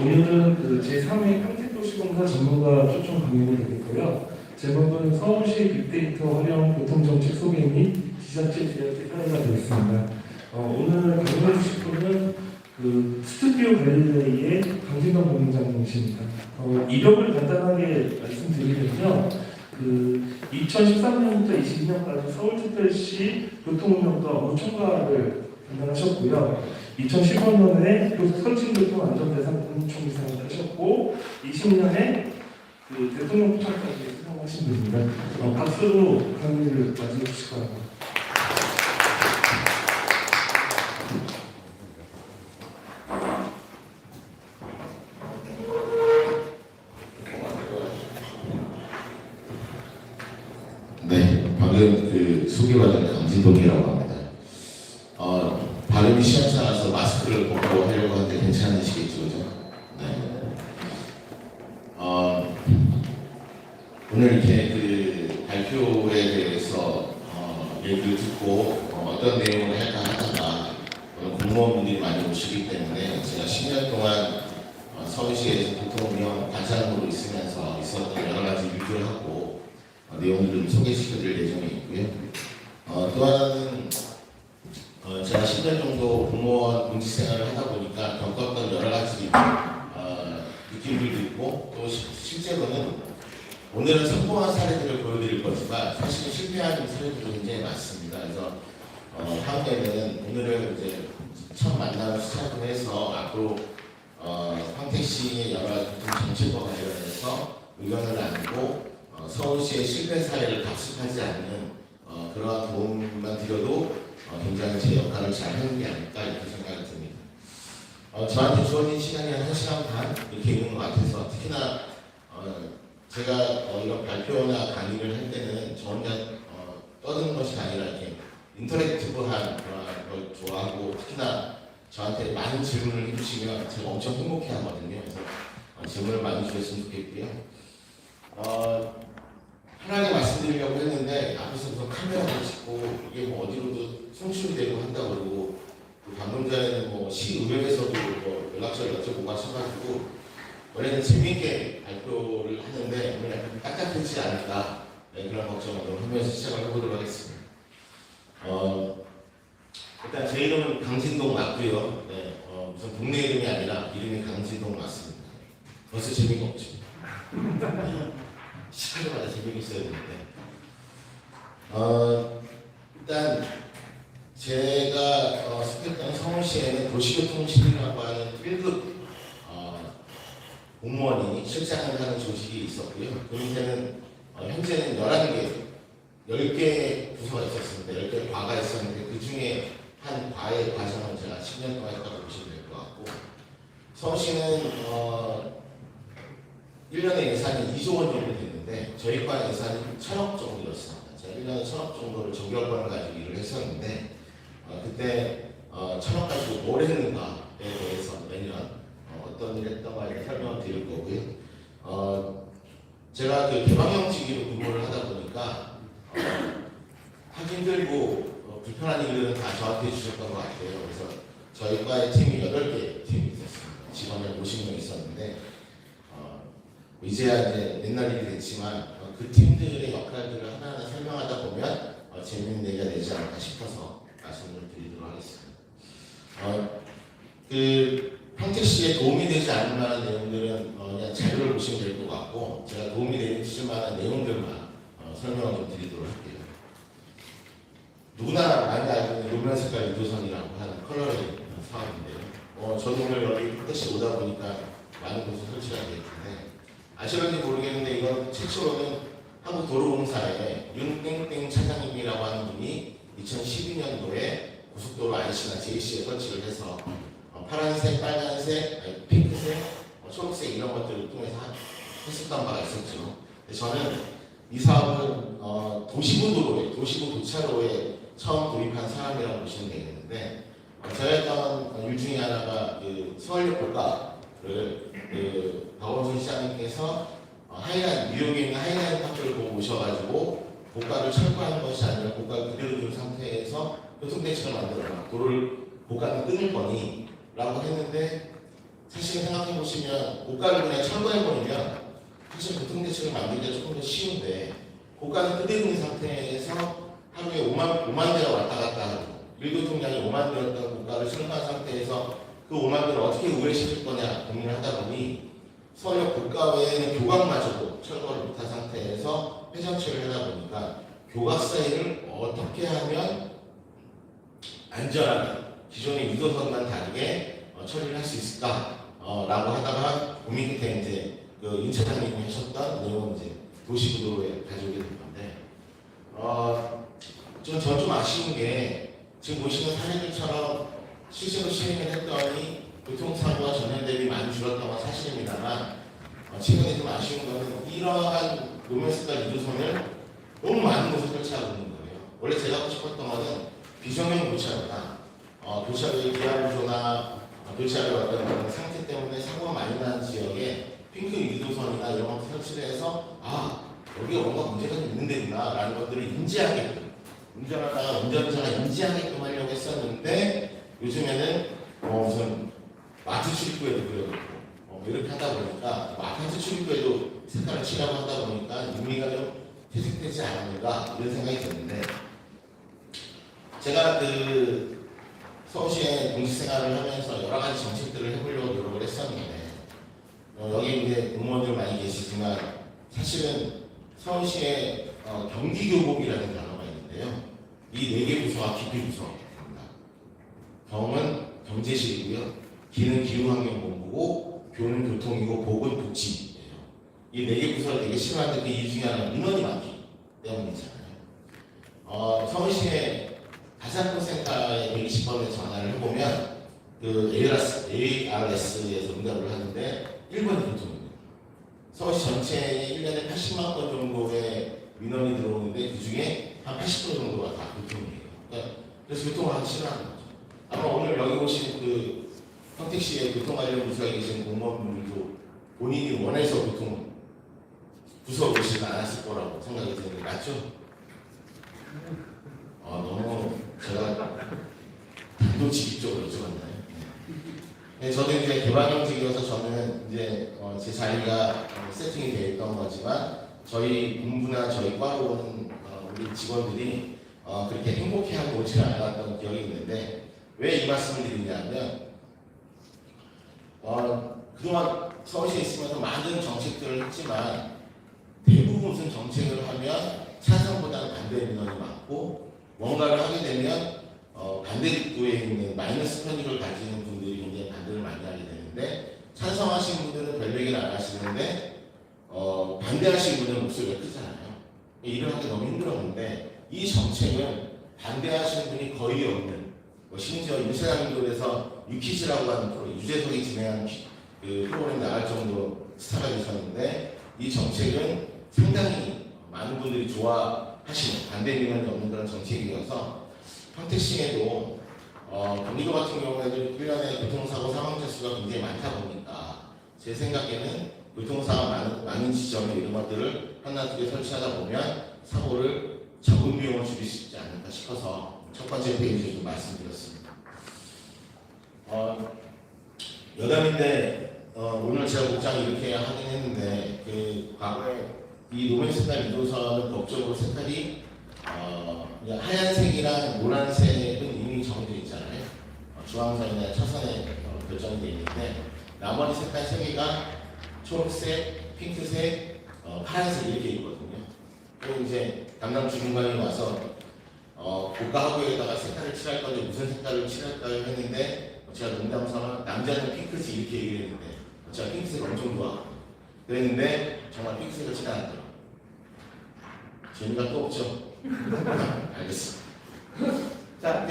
오늘은 그 제3회 평택도시공사 전문가 초청 강연이 되겠고요. 제목은 서울시 빅데이터 활용 교통정책 소개 및 지자체 제작의 사례가 되겠습니다. 오늘 강연해 주실 분은 그 스튜디오 갤러리의 강진동 본부장님이십니다. 이력을 간단하게 말씀드리면요. 그 2013년부터 22년까지 서울특별시 교통운영과 업무총괄을 담당하셨고요. 2015년에 서울교통안전대상본부총리상을 하셨고 20년에 그 대통령 부착까지 수상하신 분입니다. 박수로 강의를 맞이해 주실 거라고. 네, 방금 그 소개받은 강진동이라고 합니다. 발음이 시원찮아서 마스크를 벗고 하려고 하는데 괜찮으시겠죠, 그죠? 네. 오늘 이렇게 그 발표에 대해서 얘기를 듣고 어떤 내용을 할까 하다가 공무원분들이 많이 오시기 때문에 제가 10년 동안 서울시에서 교통운영 관장으로 있으면서 있었던 여러 가지 일들을 하고 내용들을 소개시켜드릴 예정이 있고요. 또 하나는 제가 10년 정도 공무원 공직 생활을 하다 보니까 겪었던 여러 가지 느낌들도 있고 또 실제로는 오늘은 성공한 사례들을 보여드릴 거지만 사실은 실패한 사례들도 굉장히 많습니다. 그래서 다음에는 오늘은 이제 첫 만남을 시작을 해서 앞으로 평택시의 여러 교통 정책과 관련해서 의견을 나누고 서울시의 실패 사례를 답습하지 않는 그러한 도움만 드려도 굉장히 제 역할을 잘 하는 게 아닐까 이렇게 생각이 듭니다. 저한테 주어진 시간이 한 1시간 반 이렇게 있는 것 같아서 특히나 제가 이런 발표나 강의를 할 때는 저 혼자 떠드는 것이 아니라 이렇게 인터랙티브한 그런 걸 좋아하고 특히나 저한테 많은 질문을 해주시면 제가 엄청 행복해하거든요. 그래서 질문을 많이 주셨으면 좋겠고요. 편하게 말씀드리려고 했는데 앞에서 무슨 카메라를 찍고 이게 뭐 어디로도 송출이 되고 한다고 그러고 방금 전에는 뭐 시의회에서도 뭐 연락처를 여쭤보고 하셔가지고 원래는 재미있게 발표를 하는데 오늘 약간 딱딱해지지 않을까 그런 걱정을 하면서 시작을 해보도록 하겠습니다. 일단 제 이름은 강진동 맞고요. 네, 무슨 동네 이름이 아니라 이름이 강진동 맞습니다. 벌써 재미가 없죠. 시간마다 재미가 있어야 되는데 일단 제가 속했던 서울시에는 도시교통실이라고 하는 1급 공무원이 실장을 하는 조직이 있었고요. 그 밑에는 현재는 10개 부서가 있었습니다. 10개 과가 있었는데 그 중에 한 과의 과정을 제가 10년 동안 했다고 보시면 될 것 같고 서울시는 1년에 예산이 2조 원 정도 됐는데 저희 과 예산이 1,000억 정도였습니다. 제가 1년에 1,000억 정도를 정결권을 가지고 일을 했었는데 그때 1,000억 가지고 뭘 했는가에 대해서 매년 어떤 일을 했던가에 대해 설명을 드릴 거고요. 제가 그 개방형직으로 근무를 하다 보니까 하기 힘들고 불편한 일들은 다 저한테 해주셨던 것 같아요. 그래서 저희 과의 팀이 8개 팀이 있었습니다. 직원이 50명 있었는데 이제야 이제 옛날 일이 됐지만 그 팀들의 역할들을 하나하나 설명하다 보면 재미있는 얘기가 되지 않을까 싶어서 말씀을 드리도록 하겠습니다. 그 평택시에 도움이 되지 않을 만한 내용들은 그냥 자료를 보시면 될 것 같고 제가 도움이 되실 만한 내용들만 설명을 좀 드리도록 할게요. 누구나 많이 알고 있는 노란 색깔 유도선이라고 하는 컬러의 사업인데요. 저도 오늘 여기 평택시 오다 보니까 많은 곳에 설치가 되어 있는데 아시는지 모르겠는데 이건 최초로는 한국도로공사의 윤땡땡 차장님이라고 하는 분이 2012년도에 고속도로 IC나 JC에 설치를 해서 파란색, 빨간색, 핑크색, 초록색 이런 것들을 통해서 했었던 바가 있었죠. 저는 이 사업은 도시부 도로에, 도시부 도차로에 처음 도입한 사람이라고 보시면 되겠는데 제가 했던 일 중에 하나가 그 서울역 고가를 박원순 시장님께서 뉴욕에 있는 하이라인 학교를 보고 오셔가지고 고가를 철거하는 것이 아니라 고가를 그대로 둔 상태에서 교통대책을 만들어라. 도로를 고가는 끊을 거니 라고 했는데 사실 생각해 보시면 고가를 그냥 철거해버리면 사실 교통대책을 만들기가 조금 더 쉬운데 고가는 그대로 있는 상태에서 하루에 5만 대가 왔다 갔다 하고 일교통량이 5만 대였던 고가를 철거한 상태에서 그 5만 대를 어떻게 우회시킬 거냐 고민을 하다 보니 서울역 고가 외에는 교각마저도 철거를 못한 상태에서 회전처리를 하다 보니까 교각 사이를 어떻게 하면 안전하게 기존의 유도선만 다르게 처리를 할 수 있을까? 라고 하다가 고민 끝에 이제 그 윤 차장님이 하셨던 내용 이제 도시구도에 가져오게 된 건데, 전 좀 아쉬운 게 지금 보시는 사례들처럼 실제로 시행을 했더니 교통사고와 전년 대비 많이 줄었던 건 사실입니다만, 최근에 좀 아쉬운 거는 이러한 노면스가 유도선을 너무 많은 곳에 설치하고 있는 거예요. 원래 제가 하고 싶었던 거는 비정형 교차로나 교차로의 기하구조나 교차로의 어떤 그런 상태 때문에 사고가 많이 나는 지역에 핑크 유도선이나 이런 것을 설치를 해서 여기에 뭔가 문제가 좀 있는 데구나 라는 것들을 인지하게끔 운전하다가 운전자가 인지하게끔 하려고 했었는데 요즘에는 무슨 마트 출입구에도 그려놓고 이렇게 하다 보니까 아파트 출입구에도 색깔을 칠하고 하다 보니까 의미가 좀 퇴색되지 않았는가 이런 생각이 드는데, 제가 그 서울시에 공직생활을 하면서 여러 가지 정책들을 해보려고 노력을 했었는데, 여기 이제 공무원들 많이 계시지만 사실은 서울시에 경기교복이라는 단어가 있는데요. 이 4개 부서가 기피 부서입니다. 경은 경제실이고요, 기는 기후환경본부고, 교는 교통이고, 복은 복지예요. 이 4개 부서를 되게 싫어하는데 그 이유 중에 하나는 인원이 많기 때문이잖아요. 서울시의 가상통센터에 120번에 전화를 해보면 그 ARS에서 응답을 하는데 1번이 교통입니다. 서울시 전체에 1년에 80만 건 정도의 민원이 들어오는데 그 중에 한 80% 정도가 다 교통이에요. 그래서 교통을 하기 싫어하는 거죠. 아마 오늘 여기 오신 그 평택시의 교통 관련 부서에 계신 공무원분들도 본인이 원해서 교통 부서 오시지 않았을 거라고 생각이 드는데 맞죠? 너무 제가 단도직입적으로 여쭤봤나요? 네, 저도 이제 개방형직이어서 저는 이제 제 자리가 세팅이 되어 있던 거지만 저희 본부나 저희 과로 오는 우리 직원들이 그렇게 행복해하고 오지 않았던 기억이 있는데, 왜 이 말씀을 드리냐면 그동안 서울시에 있으면서 많은 정책들을 했지만 대부분 무슨 정책을 하면 찬성보다는 반대 민원이 많고, 뭔가를 하게 되면 반대급부에 있는 마이너스 편익을 가지는 분들이 굉장히 반대를 많이 하게 되는데, 찬성하시는 분들은 별 얘기를 안 하시는데 반대하시는 분들은 목소리가 크잖아요. 일을 하기 너무 힘들었는데 이 정책은 반대하시는 분이 거의 없는, 심지어 윤세장님도 그래서 유키즈라고 하는 프로, 유재석이 진행하는 그 프로그램 나갈 정도로 스타가 되셨는데, 이 정책은 상당히 많은 분들이 좋아하시는, 반대 민원이 없는 그런 정책이어서 평택시에도 경기도 같은 경우에도 1년에 교통사고 사망자 수가 굉장히 많다 보니까 제 생각에는 교통사고가 많은 지점에 이런 것들을 하나 두 개 설치하다 보면 사고를 적은 비용을 줄일 수 있지 않을까 싶어서 첫 번째 페이지에 좀 말씀드렸습니다. 여담인데 오늘 제가 복장을 이렇게 하긴 했는데 그 과거에 이 노면 색깔 유도선은 법적으로 색깔이 하얀색이랑 노란색은 이미 정해져 있잖아요. 중앙선이나 차선에 결정이 되어 있는데 나머지 색깔 3개가 초록색, 핑크색, 파란색 이렇게 있거든요. 그리고 이제 담당 주무관이 와서 고가하고에다가 색깔을 칠할 건데 무슨 색깔을 칠할까요 했는데 제가 농담삼아 남자는 핑크색 이렇게 얘기를 했는데 제가 핑크색 엄청 좋아하거든요. 그랬는데 정말 핑크색을 칠해놨더라고요. 재미가 또 없죠? 알겠습니다. 자,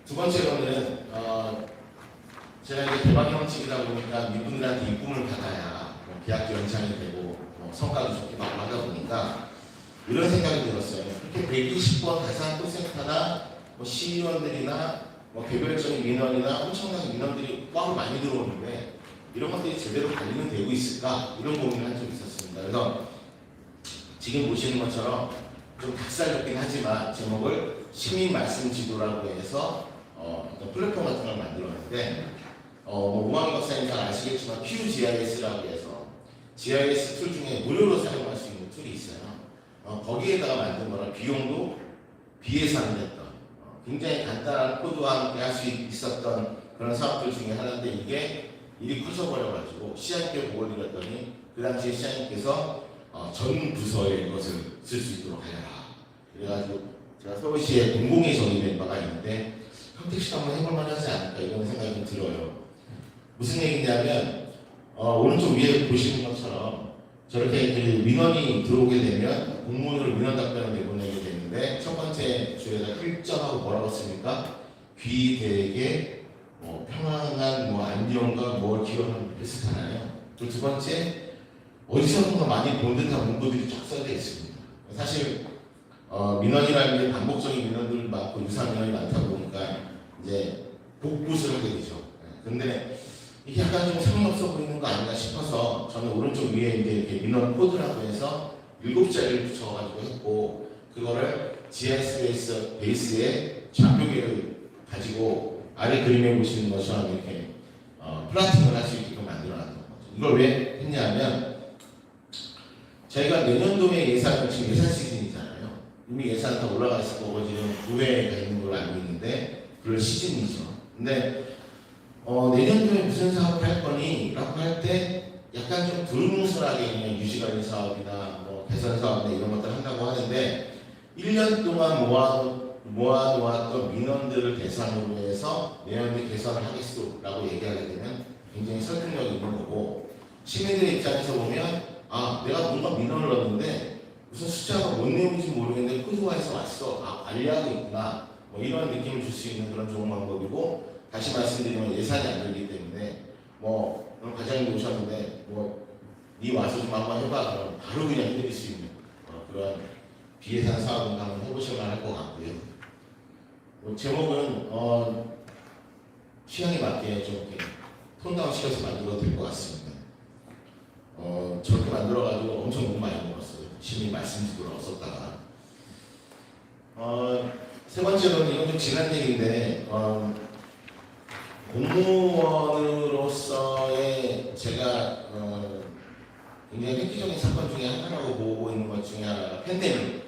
두 번째로는 제가 이제 개방 형식이다 보니까 이분들한테 입금을 받아야 계약도 연장이 되고 성과도 좋게 나고 하다 보니까 이런 생각이 들었어요. 그렇게 120번 가상통센터나 시의원들이나 개별적인 민원이나 엄청난 민원들이 꽉 많이 들어오는데 이런 것들이 제대로 관리는 되고 있을까? 이런 고민을 한 적이 있었습니다. 그래서 지금 보시는 것처럼 좀 닭살잡긴 하지만 제목을 시민 말씀 지도라고 해서 어떤 플랫폼 같은 걸 만들었는데 우광 박사님 잘 아시겠지만 QGIS라고 해서 GIS 툴 중에 무료로 사용할 수 있는 툴이 있어요. 거기에다가 만든 거라 비용도 비예산을 했던 굉장히 간단한 코드와 함께 할 수 있었던 그런 사업들 중에 하나인데 이게 일이 커져버려가지고 시장님께 보고를 드렸더니 그 당시에 시장님께서 전 부서에 이것을 쓸 수 있도록 하여라. 그래가지고 제가 서울시에 공공에 정의된 바가 있는데 평택시도 한번 해볼만 하지 않을까 이런 생각이 좀 들어요. 무슨 얘기냐면 오른쪽 위에 보시는 것처럼 저렇게 그 민원이 들어오게 되면 공문으로 민원 답변을 내보내게 되는데 첫 번째 주에다 1점하고 뭐라고 씁니까? 귀되게 평안한 안녕과 기원하는 비슷하나요? 또 두 번째 어디서든가 많이 본 듯한 문구들이 쫙 써져 있습니다. 사실 민원이라는 게 반복적인 민원들 많고 유사 민원이 많다 보니까 이제 복붙을 하게 되죠. 근데 이게 약간 좀 성의 없어 보이는 거 아닌가 싶어서 저는 오른쪽 위에 이제 이렇게 민원 코드라고 해서 7자리를 붙여가지고 했고 그거를 GIS 베이스에 좌표계를 가지고 아래 그림에 보시는 것처럼 이렇게 플라팅을 할 수 있게끔 만들어놨던 거죠. 이걸 왜 했냐면 저희가 내년도에 예산 지금 예산 시즌이잖아요. 이미 예산 다 올라가 있을 거고 지금 구회가 있는 걸로 알고 있는데 그럴 시즌이죠. 근데 내년도에 무슨 사업을 할 거니? 라고 할 때 약간 좀 두루뭉술하게 그냥 유지관리 사업이나 개선 사업이나 이런 것들 한다고 하는데 1년 동안 모아놓았던 민원들을 대상으로 해서 내년도에 개선을 하겠소라고 얘기하게 되면 굉장히 설득력이 있는 거고 시민들의 입장에서 보면 내가 뭔가 민원을 넣었는데 무슨 숫자가 뭔 내용인지 모르겠는데 코드화해서 왔어. 관리하고 있구나. 이런 느낌을 줄 수 있는 그런 좋은 방법이고 다시 말씀드리면 예산이 안 들기 때문에 오늘 과장님이 오셨는데 네 와서 좀 한번 해봐 그러면 바로 그냥 해드릴 수 있는 그런 비예산 사업을 한번 해보실 만할 것 같고요. 제목은 취향에 맞게 좀 이렇게 톤다운 시켜서 만들어도 될 것 같습니다. 저렇게 만들어가지고 엄청 돈 많이 먹었어요. 시민 말씀 듣고 썼다가 세 번째로는 이건 좀 지난 얘기인데 공무원으로서의 제가 굉장히 획기적인 사건 중에 하나라고 보고 있는 것 중에 하나가 팬데믹입니다.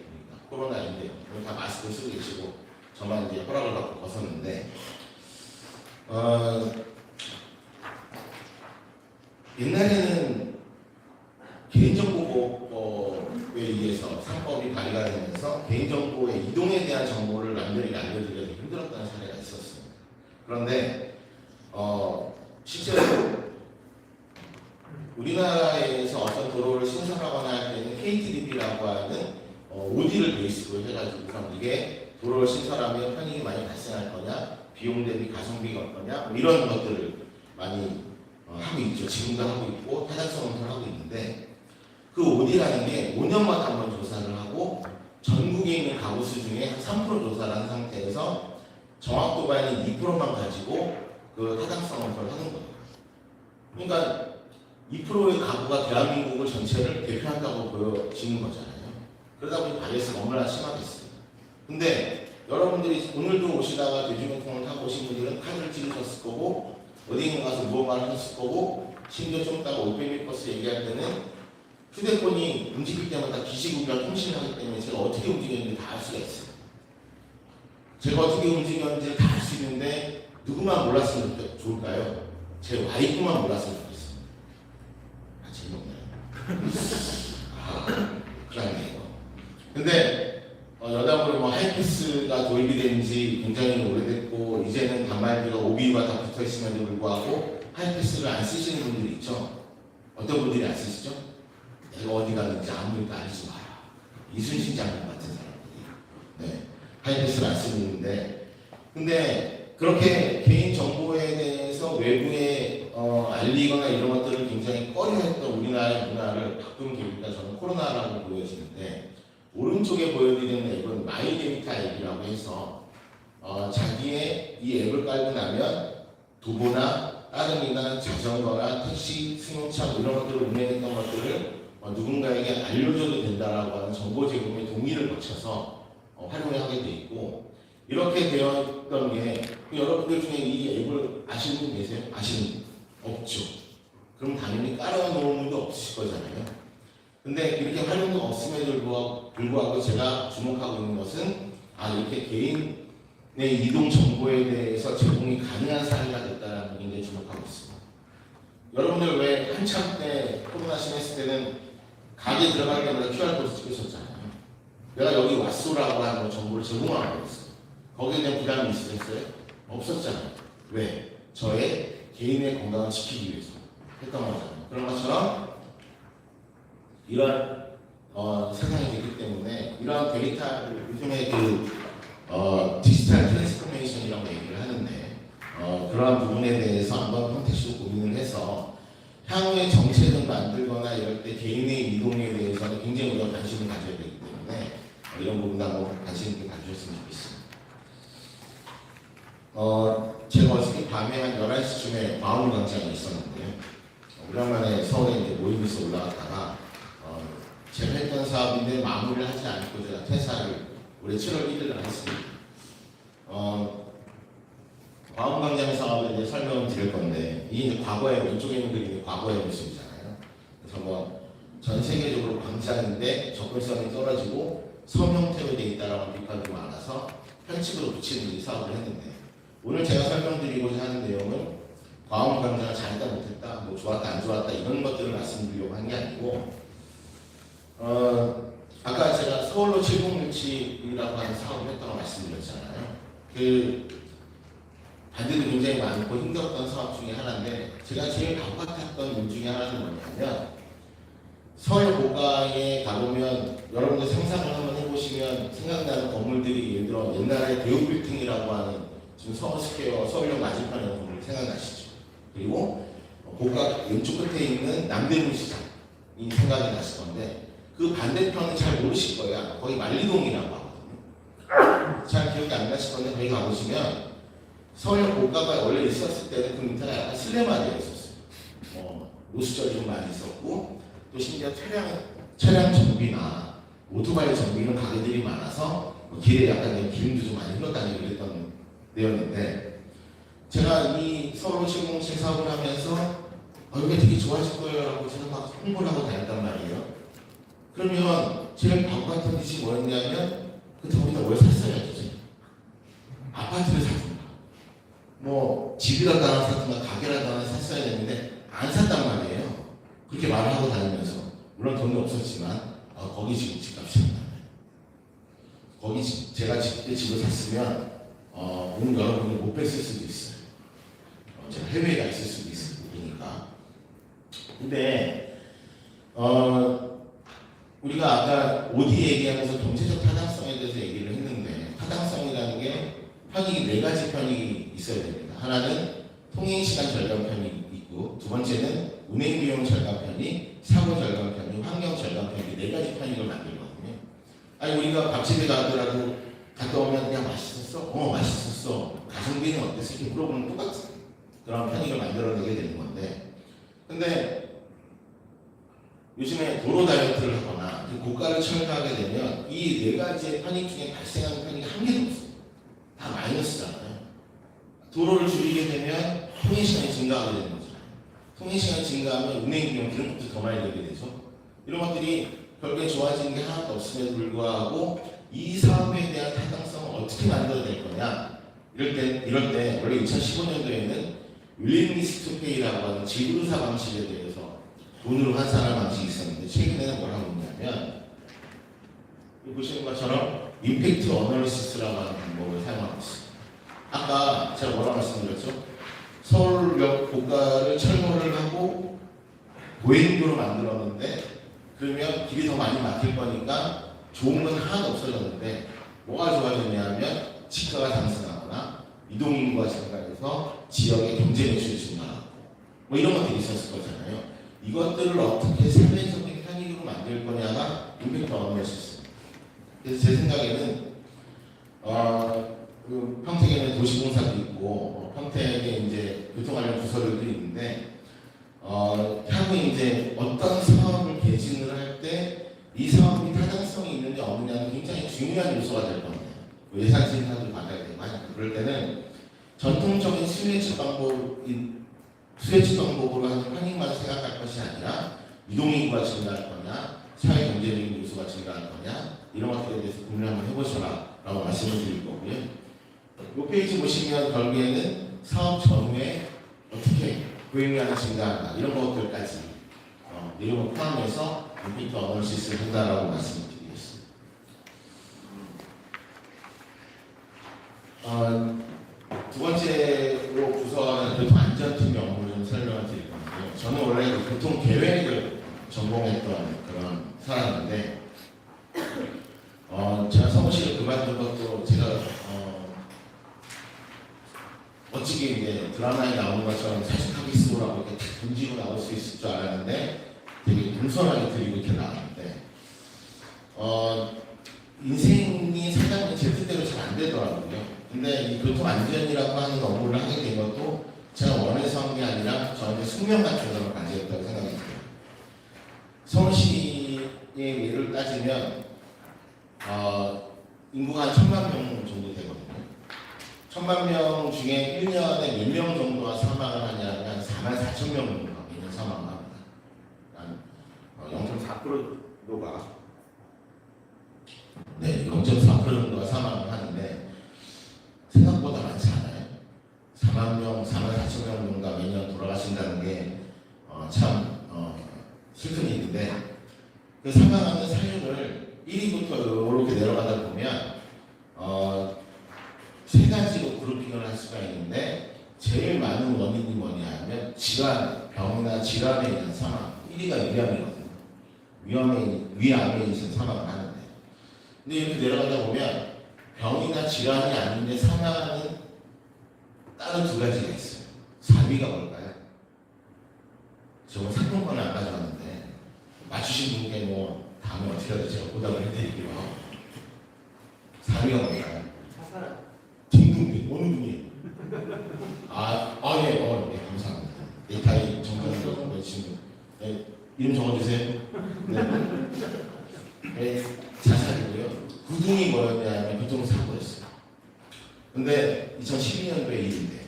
코로나인데요. 다 마스크 쓰고 계시고 저만 이제 허락을 받고 벗었는데 옛날에는 개인정보보호에 의해서 3법이 발의가 되면서 개인정보의 이동에 대한 정보를 남들에게 알려드리기 힘들었다는 사례가 있었습니다. 그런데 실제로 우리나라에서 어떤 도로를 신설하거나 할 때는 KTDP라고 하는 OD를 베이스로 해가지고 이게 도로를 신설하면 편익이 많이 발생할 거냐, 비용 대비 가성비가 어떠냐 이런 것들을 많이 하고 있죠. 지금도 하고 있고 타당성 검토를 하고 있는데 그 OD라는 게 5년마다 한 번 조사를 하고 전국에 있는 가구 수 중에 한 3% 조사를 한 상태에서 정확도가 있는 2%만 가지고 그 타당성 검토를 하는 거예요. 그러니까 2%의 가구가 대한민국을 전체를 대표한다고 보여지는 거잖아요. 그러다 보니 바이어스가 얼마나 심하겠어요. 근데 여러분들이 오늘도 오시다가 대중교통을 타고 오신 분들은 카드를 찍으셨을 거고 어디에 가서 무언가를 하셨을 거고 심지어 좀 이따가 500m 얘기할 때는 휴대폰이 움직일 때마다 기시국이랑 통신을 하기 때문에 제가 어떻게 움직였는지 다 알 수가 있어요. 제가 어떻게 움직였는지 다 알 수 있는데 누구만 몰랐으면 좋을까요? 제 와이프만 몰랐으면 좋겠습니다. 재미없네요. 그러네요. 근데 여담으로 하이패스가 도입이 된 지 굉장히 오래됐고 이제는 단말기가 OB가 다 붙어있음에도 불구하고 하이패스를 안 쓰시는 분들이 있죠. 어떤 분들이 안 쓰시죠? 내가 어디 갔는지 아무것도 알지 마라. 이순신 장군 같은 사람들이 하이패스를 안 쓰는데 근데 그렇게 개인 정보에 대해서 외부에 알리거나 이런 것들을 굉장히 꺼려했던 우리나라의 문화를 바꾼 계기가 저는 코로나라고 보여지는데 오른쪽에 보여드리는 앱은 마이데이터 앱이라고 해서 자기의 이 앱을 깔고 나면 도보나 따릉이나 자전거나 택시, 승용차 이런 것들을 운행했던 것들을 누군가에게 알려줘도 된다라고 하는 정보 제공의 동의를 거쳐서 활용을 하게 돼 있고 이렇게 되었던 게 여러분들 중에 이 앱을 아시는 분 계세요? 아시는 분? 없죠. 그럼 당연히 깔아놓은 분도 없으실 거잖아요. 근데 이렇게 활용도가 없음에도 불구하고 제가 주목하고 있는 것은 이렇게 개인의 이동 정보에 대해서 제공이 가능한 사례가 됐다는 걸 굉장히 주목하고 있습니다. 여러분들 왜 한참 때 코로나 심했을 때는 가게 들어갈 때마다 QR코드 찍으셨잖아요. 내가 여기 왔소라고 하는 정보를 제공하고 있어요. 거기에 대한 부담이 있으셨어요? 없었잖아요. 왜? 저의 개인의 건강을 지키기 위해서 했던 거잖아요. 그런 것처럼 이런 세상이 됐기 때문에 이런 데이터를 요즘에 디지털 트랜스포메이션이라고 얘기를 하는데 그러한 부분에 대해서 한번 콘텍스트로 고민을 해서 향후에 정책을 만들거나 이럴 때 개인의 이동에 대해서는 굉장히 우리가 관심을 가져야 되기 때문에 이런 부분도 한번 관심 있게 봐주셨으면 좋겠습니다. 제가 어저께 밤에 한 11시쯤에 마음광장에 있었는데요. 오랜만에 서울에 이제 모임에서 올라갔다가 제가 했던 사업인데 마무리를 하지 않고 제가 퇴사를 올해 7월 1일 날 했습니다. 마음광장 사업을 이제 설명을 드릴 건데 이게 이제 과거의 왼쪽에 있는 그림이 과거의 모습이잖아요. 그래서 전 세계적으로 광장인데 접근성이 떨어지고 섬 형태로 되어 있다라는 비판이 많아서 편집으로 붙이는 이 사업을 했는데 오늘 제가 설명드리고자 하는 내용은 광화문광장을 잘했다 못했다, 뭐 좋았다 안 좋았다 이런 것들을 말씀드리려고 한 게 아니고 아까 제가 서울로 7067이라고 하는 사업을 했다고 말씀드렸잖아요. 반대도 굉장히 많고 힘들었던 사업 중에 하나인데 제가 제일 바빴던 일 중에 하나는 뭐냐면 서울 고가에 가보면 여러분들 상상을 한번 해보시면 생각나는 건물들이 예를 들어 옛날에 대우빌딩이라고 하는 지금 서울스퀘어 서울역 맞은편에 건물 생각나시죠? 그리고 고가 왼쪽 끝에 있는 남대문 시장이 생각이 나실 건데 그 반대편은 잘 모르실 거예요. 거기 만리동이라고 하거든요. 잘 기억이 안 나실 건데 거기 가보시면 서울역 고가가 원래 있었을 때는 그 밑에가 약간 슬레마되어 있었어요. 노수절이 좀 많이 있었고 또 심지어 차량 정비나 오토바이 정비 이런 가게들이 많아서 길에 약간 기름도 좀 많이 흘러다니고 그랬던 데였는데 제가 이 서울 707 사업을 하면서 여기가 되게 좋아질 거예요 라고 제가 막 홍보를 하고 다녔단 말이에요. 그러면 제가 바보 같은 짓이 뭐였냐면 그때 우리가 뭘 샀어야지. 아파트를 사든가 뭐 집이라도 하나 사든가 가게라도 하나 샀어야 되는데 안 샀단 말이에요. 그렇게 말을 하고 다니면서 물론 돈이 없었지만 거기 지금 집값이 안 나요. 거기 제가 집을 샀으면 오늘 여러분이 못 뺐을 수도 있어요. 제가 해외에 가 있을 수도 있으니까. 근데 우리가 아까 OD 얘기하면서 경제적 타당성에 대해서 얘기를 했는데 타당성이라는 게 편익이 4가지 편익이 있어야 됩니다. 하나는 통행시간 절감 편익이 있고 두 번째는 운행비용 절감 편익, 사고 절감 편익, 환경 절감 편익 4가지 편익을 만들거든요. 아니 우리가 밥집에 가더라도 갔다 오면 그냥 맛있었어? 맛있었어. 가성비는 어땠어? 이렇게 물어보면 똑같은 그런 편익을 만들어내게 되는 건데 근데 요즘에 도로 다이어트를 하거나 고가를 철거하게 되면 이 4가지의 편익 중에 발생하는 편익이 한 개도 없어요. 다 마이너스잖아요. 도로를 줄이게 되면 통행시간이 증가하게 되는 거잖아요. 통행시간이 증가하면 운행비용, 기름값도 더 많이 들게 되죠. 이런 것들이 결국에 좋아지는 게 하나도 없음에도 불구하고 이 사업에 대한 타당성을 어떻게 만들어낼 거냐 이럴 때 원래 2015년도에는 윌링리스트 페이라고 하는 지불사 방식에 대해서 돈으로 환산하는 방식이 있었는데 최근에는 뭐라고 했냐면 보시는 것처럼 임팩트 어널리시스라고 하는 방법을 사용하고 있습니다. 아까 제가 뭐라고 말씀드렸죠? 서울역 고가를 철거를 하고 보행도로 만들었는데 그러면 길이 더 많이 막힐 거니까 좋은 건 하나도 없어졌는데 뭐가 좋아졌냐 하면 집가가 상승하거나 이동인구가 증가해서 지역의 경제 매출이 증가하고 뭐 이런 것들이 있었을 거잖아요. 이것들을 어떻게 사회적인 편익으로 만들 거냐가 임팩트 어널리시스. 그래서 제 생각에는 평택에는 도시공사도 있고 평택에 이제 교통 관련 부서들도 있는데 향후에 이제 어떤 사업을 개진을 할 때 이 사업이 타당성이 있느냐 없느냐는 굉장히 중요한 요소가 될 겁니다. 예산 심사도 받아야 되고 하니까 그럴 때는 전통적인 수혜 방법으로 하는 편익만 생각할 것이 아니라 이동인구가 증가할 거냐, 사회 경제적인 요소가 증가할 거냐 이런 것들에 대해서 고민을 한번 해보셔라 라고 말씀을 드릴 거고요. 이 페이지 보시면 결국에는 사업 전후에 어떻게 고용량이 증가한다 이런 것들까지 내용을 포함해서 컴퓨터 어널시스를 한다라고 말씀을 드리겠습니다. 두 번째로 부서는 교통안전팀의 업무를 좀 설명을 드릴 건데요. 저는 원래 교통 계획을 전공했던 그런 사람인데, 제가 사무실을 그만둔 것도 제가 멋지게 이제 드라마에 나오는 것처럼 사직하겠소라고 이렇게 탁 던지고 나올 수 있을 줄 알았는데 되게 겸손하게 드리고 이렇게 나왔는데 인생이 사장님 제 뜻대로 잘 안 되더라고요. 근데 이 교통안전이라고 하는 업무를 하게 된 것도 제가 원해서 한 게 아니라 저한테 숙명 같은 걸 가졌다고 생각이 들어요. 서울시의 예를 따지면 인구가 한 1000만 명 정도 되거든요. 1000만 명 중에 1년에 몇 명 정도가 사망을 하냐면 44,000명 정도가 매년 사망을 합니다. 한 0.4%가 0.4% 정도가 사망을 하는데 생각보다 많지 않아요. 4만 명, 44,000명 정도가 매년 돌아가신다는 게 참 슬픈 일인데 그 사망하는 사유를 1위부터 이렇게 내려가다 보면 세 가지로 그룹핑을 할 수가 있는데 제일 많은 원인이 뭐냐 하면 질환, 병이나 질환에 의한 사망 1위가 위암이거든요. 위암에 의해서 사망을 하는데 근데 이렇게 내려가다 보면 병이나 질환이 아닌데 사망하는 다른 두 가지가 있어요. 4위가 뭘까요? 저는 상품권을 안 가져왔는데 맞추신 분께 뭐 다음에 어떻게 하든 제가 보답을 해드릴게요. 4위가 뭘까요? 자살. 딩동댕 어느 분이에요? 네, 감사합니다. 네타이 정답을 친구. 네, 이름 적어주세요. 네, 자살이고요. 구둥이 뭐였냐면 교통사고였어요. 근데 2012년도에 일인데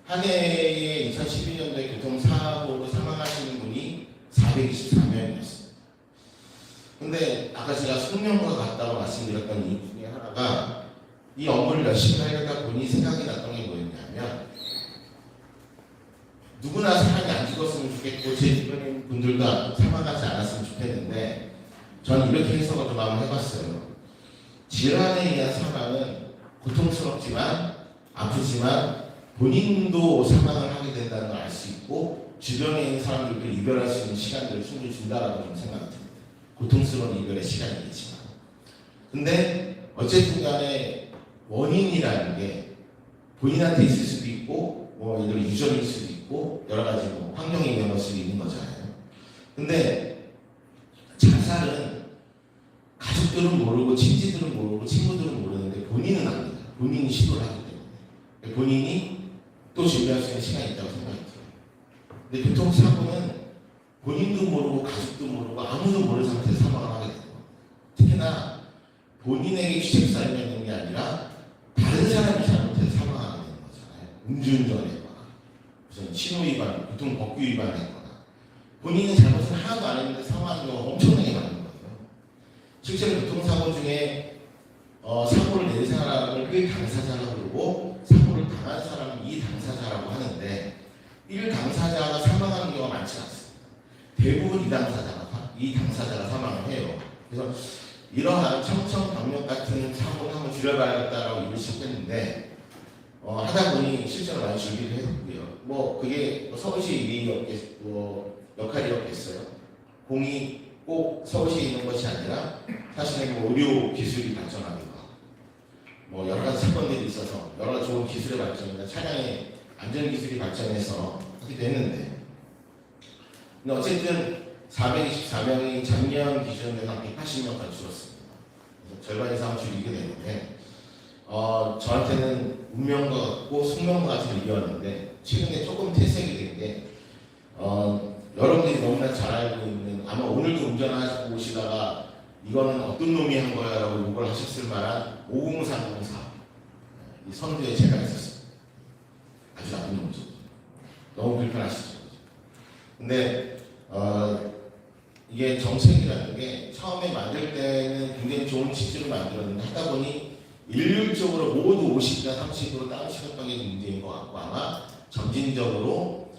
한 해에 2012년도에 교통사고로 사망하시는 분이 424명이었어요. 근데 아까 제가 숙명과 같다고 말씀드렸던 이유 중에 하나가 이 업무를 열심히 하려다 보니 생각이 났던 게 뭐였냐면 누구나 사람이 안 죽었으면 좋겠고 제 주변인 분들도 사망하지 않았으면 좋겠는데 저는 이렇게 해석을 좀 한번 해봤어요. 질환에 의한 사망은 고통스럽지만 아프지만 본인도 사망을 하게 된다는 걸 알 수 있고 주변에 있는 사람들도 이별할 수 있는 시간들을 충분히 준다라고 좀 생각이 듭니다. 고통스러운 이별의 시간이겠지만 근데 어쨌든 간에 원인이라는 게 본인한테 있을 수도 있고 뭐 예를 들어 유전일 수도 있고 여러 가지 뭐 환경에 의한 수도 있는 거잖아요. 근데 자살은 가족들은 모르고 친지들은 모르고 친구들은 모르는데 본인은 압니다. 본인이 시도를 하기 때문에 본인이 또 준비할 수 있는 시간이 있다고 생각이 들어요. 근데 교통사고는 본인도 모르고 가족도 모르고 아무도 모르는 상태에서 사망을 하게 돼요. 특히나 본인에게 취직사유가 있는 게 아니라 다른 사람이 잘못해서 사망하게 되는 거잖아요. 음주운전을 했거나 무슨 신호위반, 교통법규 위반을 했거나 본인은 잘못을 하나도 안 했는데 사망하는 경우가 엄청나게 많은 거예요. 실제로 교통사고 중에 사고를 낸 사람을 1당사자라고 그러고 사고를 당한 사람은 2당사자라고 하는데 1당사자가 사망하는 경우가 많지 않습니다. 대부분 2당사자가 사망을 해요. 그래서 이러한 청천벽력 같은 사고를 한번 줄여봐야겠다라고 일을 시작했는데 하다 보니 실제로 많이 줄기를 했고요. 뭐 그게 서울시 역할이었겠어요. 공이 꼭 서울시에 있는 것이 아니라 사실은 뭐 의료 기술이 발전하니까 뭐 여러 가지 사건들이 있어서 여러 좋은 기술의 발전이나 차량의 안전 기술이 발전해서 하기도 했는데 근데 어쨌든 424명이 작년 기준으로 한 180명까지 줄었습니다. 그래서 절반 이상을 줄이게 되는데 저한테는 운명과 같고 숙명과 같은 일이었는데 최근에 조금 퇴색이 된 게 여러분들이 너무나 잘 알고 있는 아마 오늘도 운전하시고 오시다가 이거는 어떤 놈이 한 거야 라고 욕을 하셨을 만한 5030 사업 이 선두에 제가 있었습니다. 아주 나쁜 놈이죠. 너무 불편하시죠. 근데 이게 정책이라는 게 처음에 만들 때는 굉장히 좋은 취지로 만들었는데 하다 보니 일률적으로 모두 50이나 30으로 다운시켰던 게 문제인 것 같고 아마 점진적으로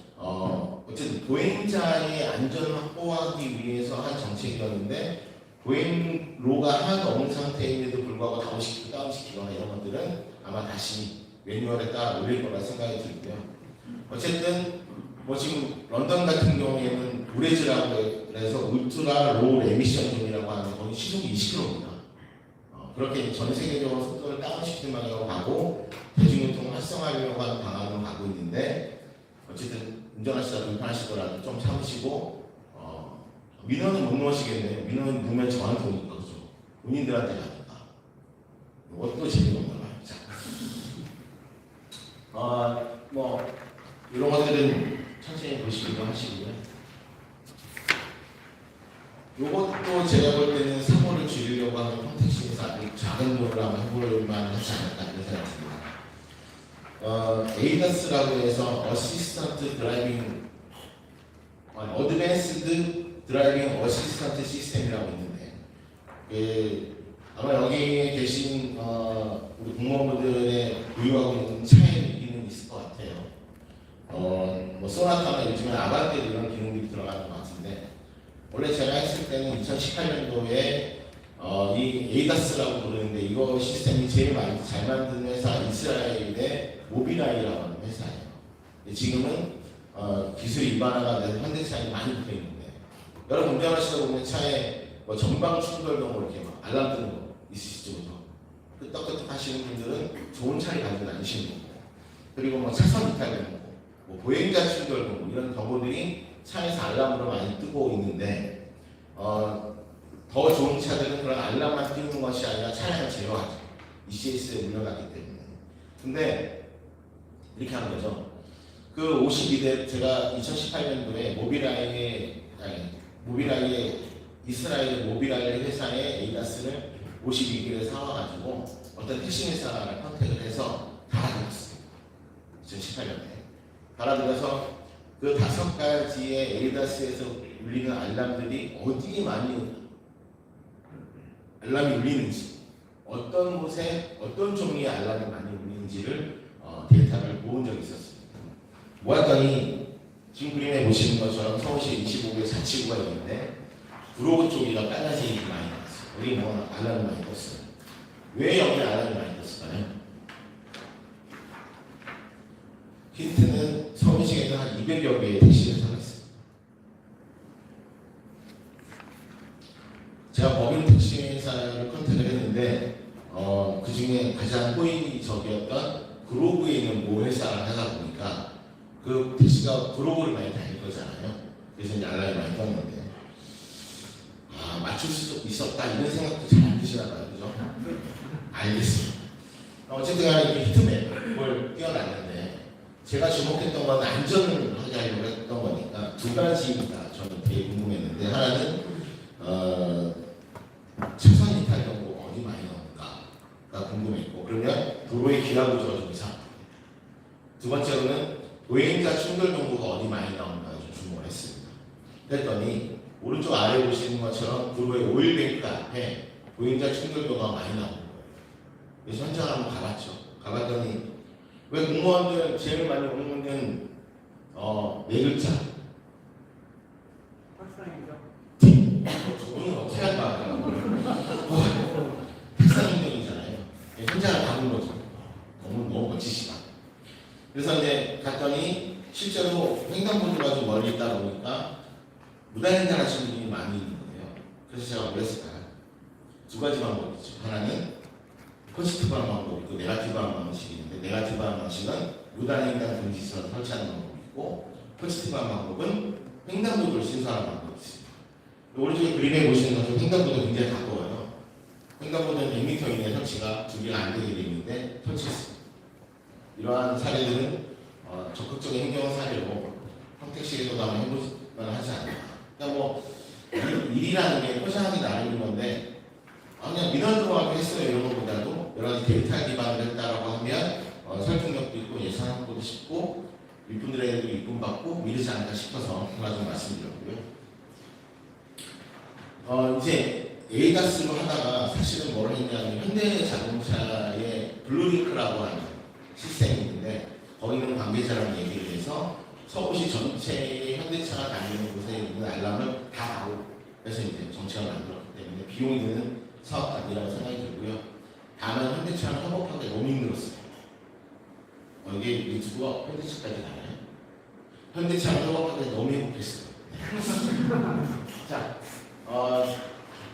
어쨌든 보행자의 안전을 확보하기 위해서 한 정책이었는데 보행로가 하나도 없는 상태임에도 불구하고 다운시키거나 이런 것들은 아마 다시 매뉴얼에 따라 올릴 거라 생각이 들고요. 어쨌든 뭐 지금 런던 같은 경우에는 우레즈라고 해서 울트라 로우 에미션 존이라고 하는 거기 시속이 20km입니다. 그렇게 전 세계적으로 속도를 다운시키는 방향으로 가고 대중교통을 활성화하려고 하는 방향으로 가고 있는데 어쨌든 운전하시다 불편하시더라도 좀 참으시고 민원은 못 넣으시겠네요. 민원은 넣으면 저한테 오니까 그죠. 본인들한테 가니까 이것도 재미가 없는 거예요. 뭐 이런 것들은 천천히 보시기도 하시고요. 이것도 제가 볼 때는 사고를 줄이려고 하는 컨택시에서 아주 작은 노력을 한번 해볼만 하지 않을까 이런 생각이 듭니다. 에이다스라고 해서 어시스턴트 드라이빙 어드밴스드 드라이빙 어시스턴트 시스템이라고 있는데 아마 여기에 계신 우리 공무원분들의 보유하고 있는 차의 기능이 있을 것 같아요. 뭐 소나타나 요즘에 아반떼 이런 기능들이 들어가는 것 같은데 원래 제가 했을 때는 2018년도에 이 에이다스라고 부르는데 이거 시스템이 제일 많이 잘 만든 회사 이스라엘의 모빌아이라고 하는 회사예요. 지금은 기술이 일반화가 돼서 현대차에 많이 붙어 있는데 여러분 운전하시다 보면 차에 뭐 전방 충돌경보 이렇게 막 알람 뜨는 거 있으시죠? 끄떡끄떡 하시는 분들은 좋은 차를 가지고 다니시는 거고 그리고 뭐 차선 이탈되는 거 뭐 보행자 충돌 경보 이런 경보들이 차에서 알람으로 많이 뜨고 있는데 더 좋은 차들은 그런 알람만 띄우는 것이 아니라 차량을 제어하죠. ECS에 물려가기 때문에. 근데 이렇게 하는 거죠. 그 52대 제가 2018년도에 모빌아이의 이스라엘 모빌아이 회사의 에이다스를 52개를 사와가지고 어떤 택시 회사를 컨택을 해서 달아드렸어요. 2018년에 달아들여서 그 5가지의 에이다스에서 울리는 알람들이 어디에 많이 알람이 울리는지 어떤 곳에 어떤 종류의 알람이 많이 울리는지를 데이터를 모은 적이 있었습니다. 모았더니 지금 그림에 보시는 것처럼 서울시 25구에 4치구가 있는데 구로구 쪽이가 빨간색이 많이 나왔어요. 여기 뭐 알람이 많이 떴어요. 왜 여기 알람이 많이 떴을까요? 힌트는 서울시에는 한 200여 개의 택시 회사가 있어요. 제가 법인 택시 회사를 컨택을 했는데 그 중에 가장 호의적이었던 구로구에 있는 모 회사를 하다 보니까 그 택시가 구로구를 많이 다닐 거잖아요. 그래서 이제 알람이 많이 떴는데 맞출 수 있었다 이런 생각도 잘 안 드시나 봐요. 그죠? 알겠습니다. 어쨌든 간에 이렇게 히트맵을 띄워놨는데 제가 주목했던 건 안전을 하게 하려고 했던 거니까 두 가지입니다. 저는 되게 궁금했는데 하나는 차선 이탈 경보가 어디 많이 나오는가가 궁금했고 그러면 도로의 기하 구조가 좀 이상합니다. 두 번째로는 보행자 충돌 경보가 어디 많이 나오는가 좀 주목을 했습니다. 그랬더니 오른쪽 아래 보시는 것처럼 도로의 오일뱅크 앞에 보행자 충돌 경보가 많이 나오는 거예요. 그래서 현장을 한번 가봤죠. 가봤더니 왜 공무원들 제일 많이 오는 건 네 글자. 저분은 어떻게 할까? 특사행정이잖아요. 현장을 가는 거죠. 너무 멋지시다. 그래서 이제 갔더니 실제로 횡단보도가 좀 멀리 있다 보니까 무단횡단 하시는 분이 많이 있는 거예요. 그래서 제가 뭐 했을까요? 두 가지 방법이 있죠. 하나는 포지티브한 방법이 있고 네거티브한 방식이 있는데 네거티브한 방식은 무단횡단 금지선을 설치하는 방법이 있고 포지티브한 방법은 횡단보도를 신설하는 방법이 있습니다. 오른쪽에 그림에 보시는 것처럼 횡단보도 굉장히 가까워요. 횡단보도는 100m 이내 설치가 두 개가 안 되게 되어 있는데 설치했습니다. 이러한 사례들은 적극적인 행정 사례로 평택시에서도 한번 해볼만 하지 않나. 그러니까 뭐 일이라는 게 포장하기 나름인 건데 그냥 민원 들어가게 했어요 이런 것보다도 여러 가지 데이터 기반을 했다라고 하면 설득력도 있고 예산 확보도 쉽고 일꾼들에게도 이쁨 받고 이러지 않을까 싶어서 하나 좀 말씀드렸고요. 이제 에이다스로 하다가 사실은 뭘 했냐면 현대자동차의 블루링크라고 하는 시스템이 있는데 거기는 관계자랑 얘기를 해서 서울시 전체의 현대차가 다니는 곳에 있는 알람을 다 하고 그래서 이제 정책을 만들었기 때문에 비용이 드는 사업 아니라고 생각이 들고요. 다만 현대차랑 협업하기 너무 힘들었어요. 이게 유튜브가 현대차까지 나와요. 현대차랑 협업하기 너무 행복했어요. 자,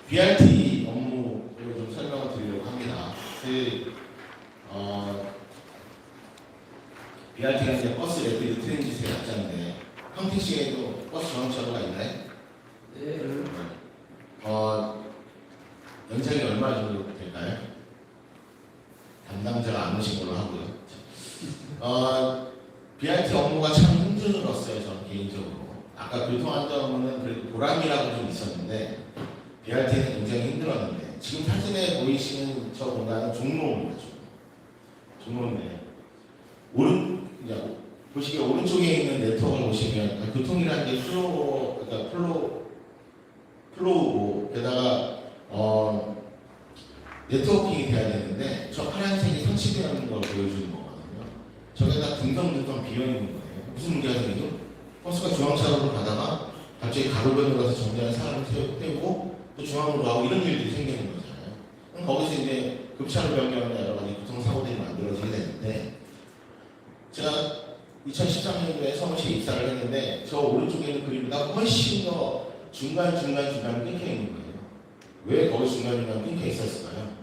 BRT 업무를 좀 설명을 드리려고 합니다. BRT가 이제 버스 레피드 트랜짓의 약자인데 평택시에도 버스 중앙차로가 있나요? 네. 연장이 얼마 정도 될까요? 담당자가 안 오신 걸로 하고요. BRT 업무가 참 힘들었어요, 저는 개인적으로. 아까 교통안전은 그래도 보람이라고 좀 있었는데 BRT는 굉장히 힘들었는데 지금 사진에 보이시는 저 공간은 종로입니다. 종로인데 보시기에 오른쪽에 있는 네트워크를 보시면 교통이라는 게 플로우고 게다가 네트워킹이 돼야 되는데 저 파란색이 설치되어 있는 걸 보여주는 거거든요. 저게다 둥덩둥덩 비어있는 거예요. 무슨 문제가 생기죠? 버스가 중앙차로로 가다가 갑자기 가로변으로 가서 정류장에 사람을 태우고 또 중앙으로 가고 이런 일들이 생기는 거잖아요. 그럼 거기서 이제 급차로 변경이나 여러 가지 교통사고들이 만들어지게 되는데 제가 2013년도에 서울시에 입사를 했는데 저 오른쪽에 있는 그림보다 훨씬 더 중간중간에 끊겨 있는 거예요. 왜 거기 중간중간 끊겨 있었을까요?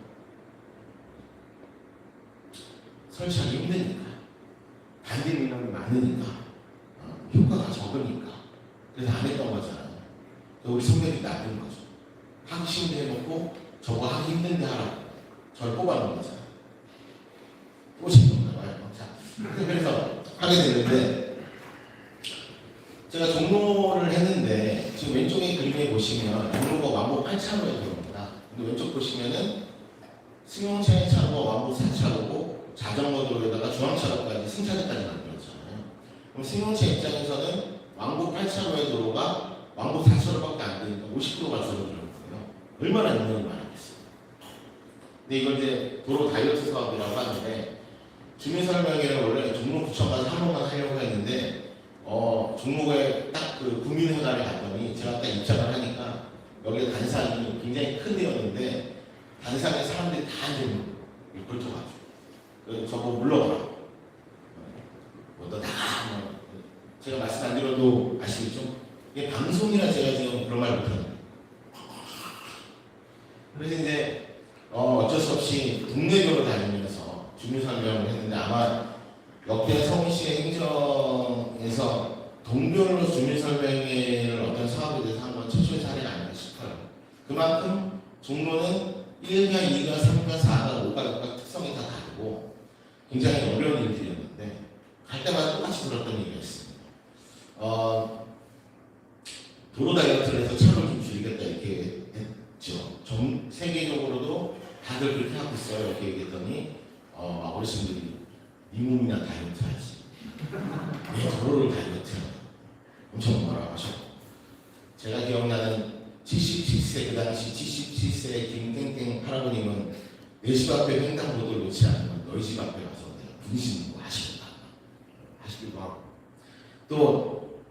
설치하기 힘드니까 반대 민원이 많으니까 효과가 적으니까 그래서 안 했던 거잖아요. 우리 성격이 나쁜 거죠. 하기 쉬운데 해놓고 저거 하기 힘든데 하라고 저를 뽑아놓은 거잖아요. 꼬신 건가 봐요. 자, 그래서 하게 되는데 제가 종로를 했는데 지금 왼쪽에 그림에 보시면 종로가 왕복 8차로에 들어옵니다. 근데 왼쪽 보시면은 승용차의 차로가 왕복 4차로고 자전거 도로에다가 중앙차로까지 승차대까지 만들었잖아요. 그럼 승용차 입장에서는 왕복 8차로의 도로가 왕복 4차로밖에 안 되니까 50km가 줄어드는 거예요. 얼마나 인원이 많았겠어요. 근데 이걸 이제 도로 다이어트 사업이라고 하는데 주민설명회를 원래 종로구청 가서 한 번만 하려고 했는데 종로에 딱 그 구민회관에 갔더니 제가 딱 입장을 하니까 여기 단상이 굉장히 큰 데였는데 단상에 사람들이 다 앉아있는 거예요. 걸쳐가지고 그래서 저보고 물러가라 너 나가 제가 말씀 안 드려도 아시겠죠? 이게 방송이라 제가 지금 그런 말 못하는 거예요. 그래서 이제 어쩔 수 없이 동네별로 다니면서 주민 설명을 했는데 아마 역대 서울시의 행정에서 동별로 주민 설명회를 어떤 사업에 대해서 한 건 최초의 사례가 아닌가 싶어요. 그만큼 종로는 1가, 2가, 3가, 4가, 5가 특성이 다 다르고 굉장히 어려운 일들이었는데 갈 때마다 똑같이 들었던 얘기가 있습니다. 도로 다이어트를 해서 차를 좀 줄이겠다 이렇게 했죠. 세계적으로도 다들 그렇게 하고 있어요. 이렇게 얘기했더니 어르신들이 이 몸이나 다이어트 하지. 내 도로를 다이어트 하다. 엄청 뭐라고 하셨고 제가 기억나는 77세 그 당시 77세 김땡땡 할아버님은 내 집 앞에 횡단보도를 놓지 않으면 너희 집 앞에 가서 내가 분신 뭐 하시기도 하고 또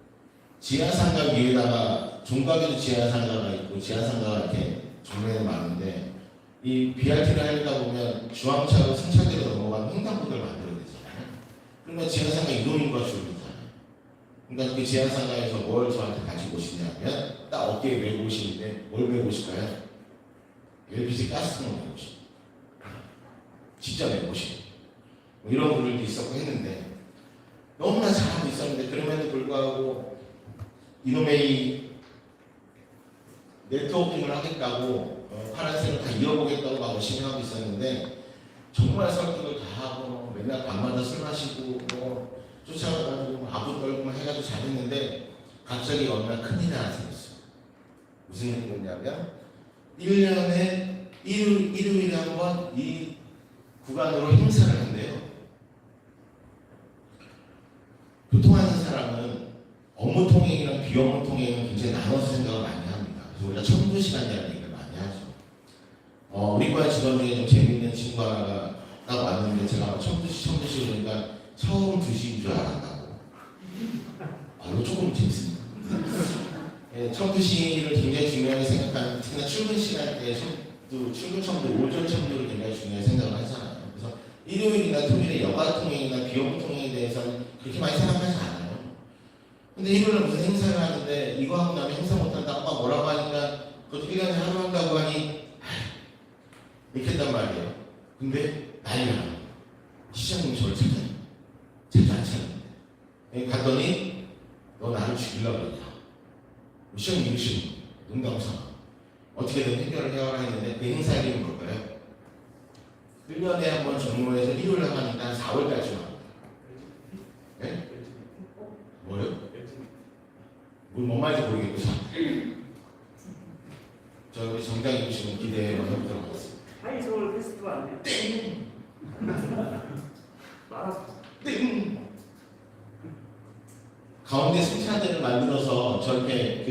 지하상가 위에다가 종각에도 지하상가가 있고 지하상가가 이렇게 정면에 많은데 이 BRT를 하려다 보면 중앙차로 승차대로 넘어가는 횡단보도를 만들어야 되잖아요. 그러면 지하상가 이동인구가 줄어들잖아요. 그러니까 그 지하상가에서 뭘 저한테 가지고 오시냐면 딱 어깨에 메고 오시는데 뭘 메고 오실까요? LPG 가스통을 메고 오시고 진짜 메고 오시고 뭐 이런 분들도 있었고 했는데 너무나 잘하고 있었는데 그럼에도 불구하고 이놈의 네트워킹을 하겠다고 파란색을 다 이어보겠다고 막 열심히 하고 있었는데 정말 설득을 다 하고 맨날 밤마다 술 마시고 뭐 쫓아가가지고 아부 떨고 해가지고 잘했는데 갑자기 어느 날 큰일이 하나 생겼어요. 무슨 일이었냐면 1년에 일요일에 한 번 이 구간으로 행사를 한대요. 교통하는 사람은 업무 통행이랑 비업무 통행은 굉장히 나눠서 생각을 많이 합니다. 그래서 우리가 12시간이라는 얘기를 많이 하죠. 우리 과 직원 중에 좀 재밌는 친구 하나가 딱 왔는데 제가 12시 그러니까 처음 2시인 줄 알았다고. 이거 조금 재밌습니다. 예, 처음 2시를 굉장히 중요하게 생각하는, 특히나 출근 시간대에 또 출근 첨도, 오전 첨도를 굉장히 중요하게 생각을 하잖아요. 그래서 일요일이나 토요일에 여가 통행이나 비용 통행에 대해서는 그렇게 많이 생각하지 않아요. 근데 일요일에 무슨 행사를 하는데 이거 하고 나면 행사 못한다고 막 뭐라고 하니까 그것도 1년에 하루 한다고 하니 이렇게 했단 말이에요. 근데 난리나. 시장님 저를 찾아요. 제가 안 찾는데. 갔더니 너 나를 죽이려고 그러냐. 시장님 이러시는 농담삼아. 어떻게든 해결을 해야 했는데 그 행사 이름이 뭘까요? 1년에 한 번 종로에서 일요일에 하니까 한 4월까지 합니다. 네? 뭐요? 뭔 말인지 모르겠고 저 우리 정장님 씨는 기대해 해보도록 하겠습니다. 하이서울 페스티벌 아니에요? 땡! 마라톤. 땡! 가운데 승차대를 만들어서 저렇게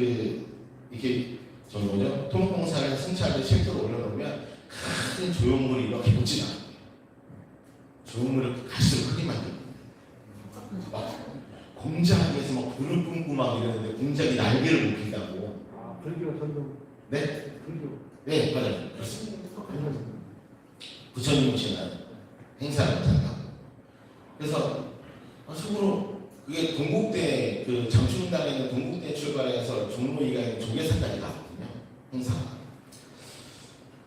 이렇게 저기 뭐죠? 통공사를 승차대 쉘터로 올려놓으면 큰 조형물이 이렇게 붙지 않아요. 조형물을 갈수록 크게 만들고 막 공작에서 막 불을 뿜고 막 이러는데 공작이 날개를 못 핀다고. 불교 전도. 네? 불교. 네, 맞아요. 그렇습니다. 부처님 오시는 행사를 못한다고. 그래서 속으로 그게 동국대 그 장충당에 있는 동국대 출발해서 종로 이가 있는 조계사까지 가거든요. 행사가.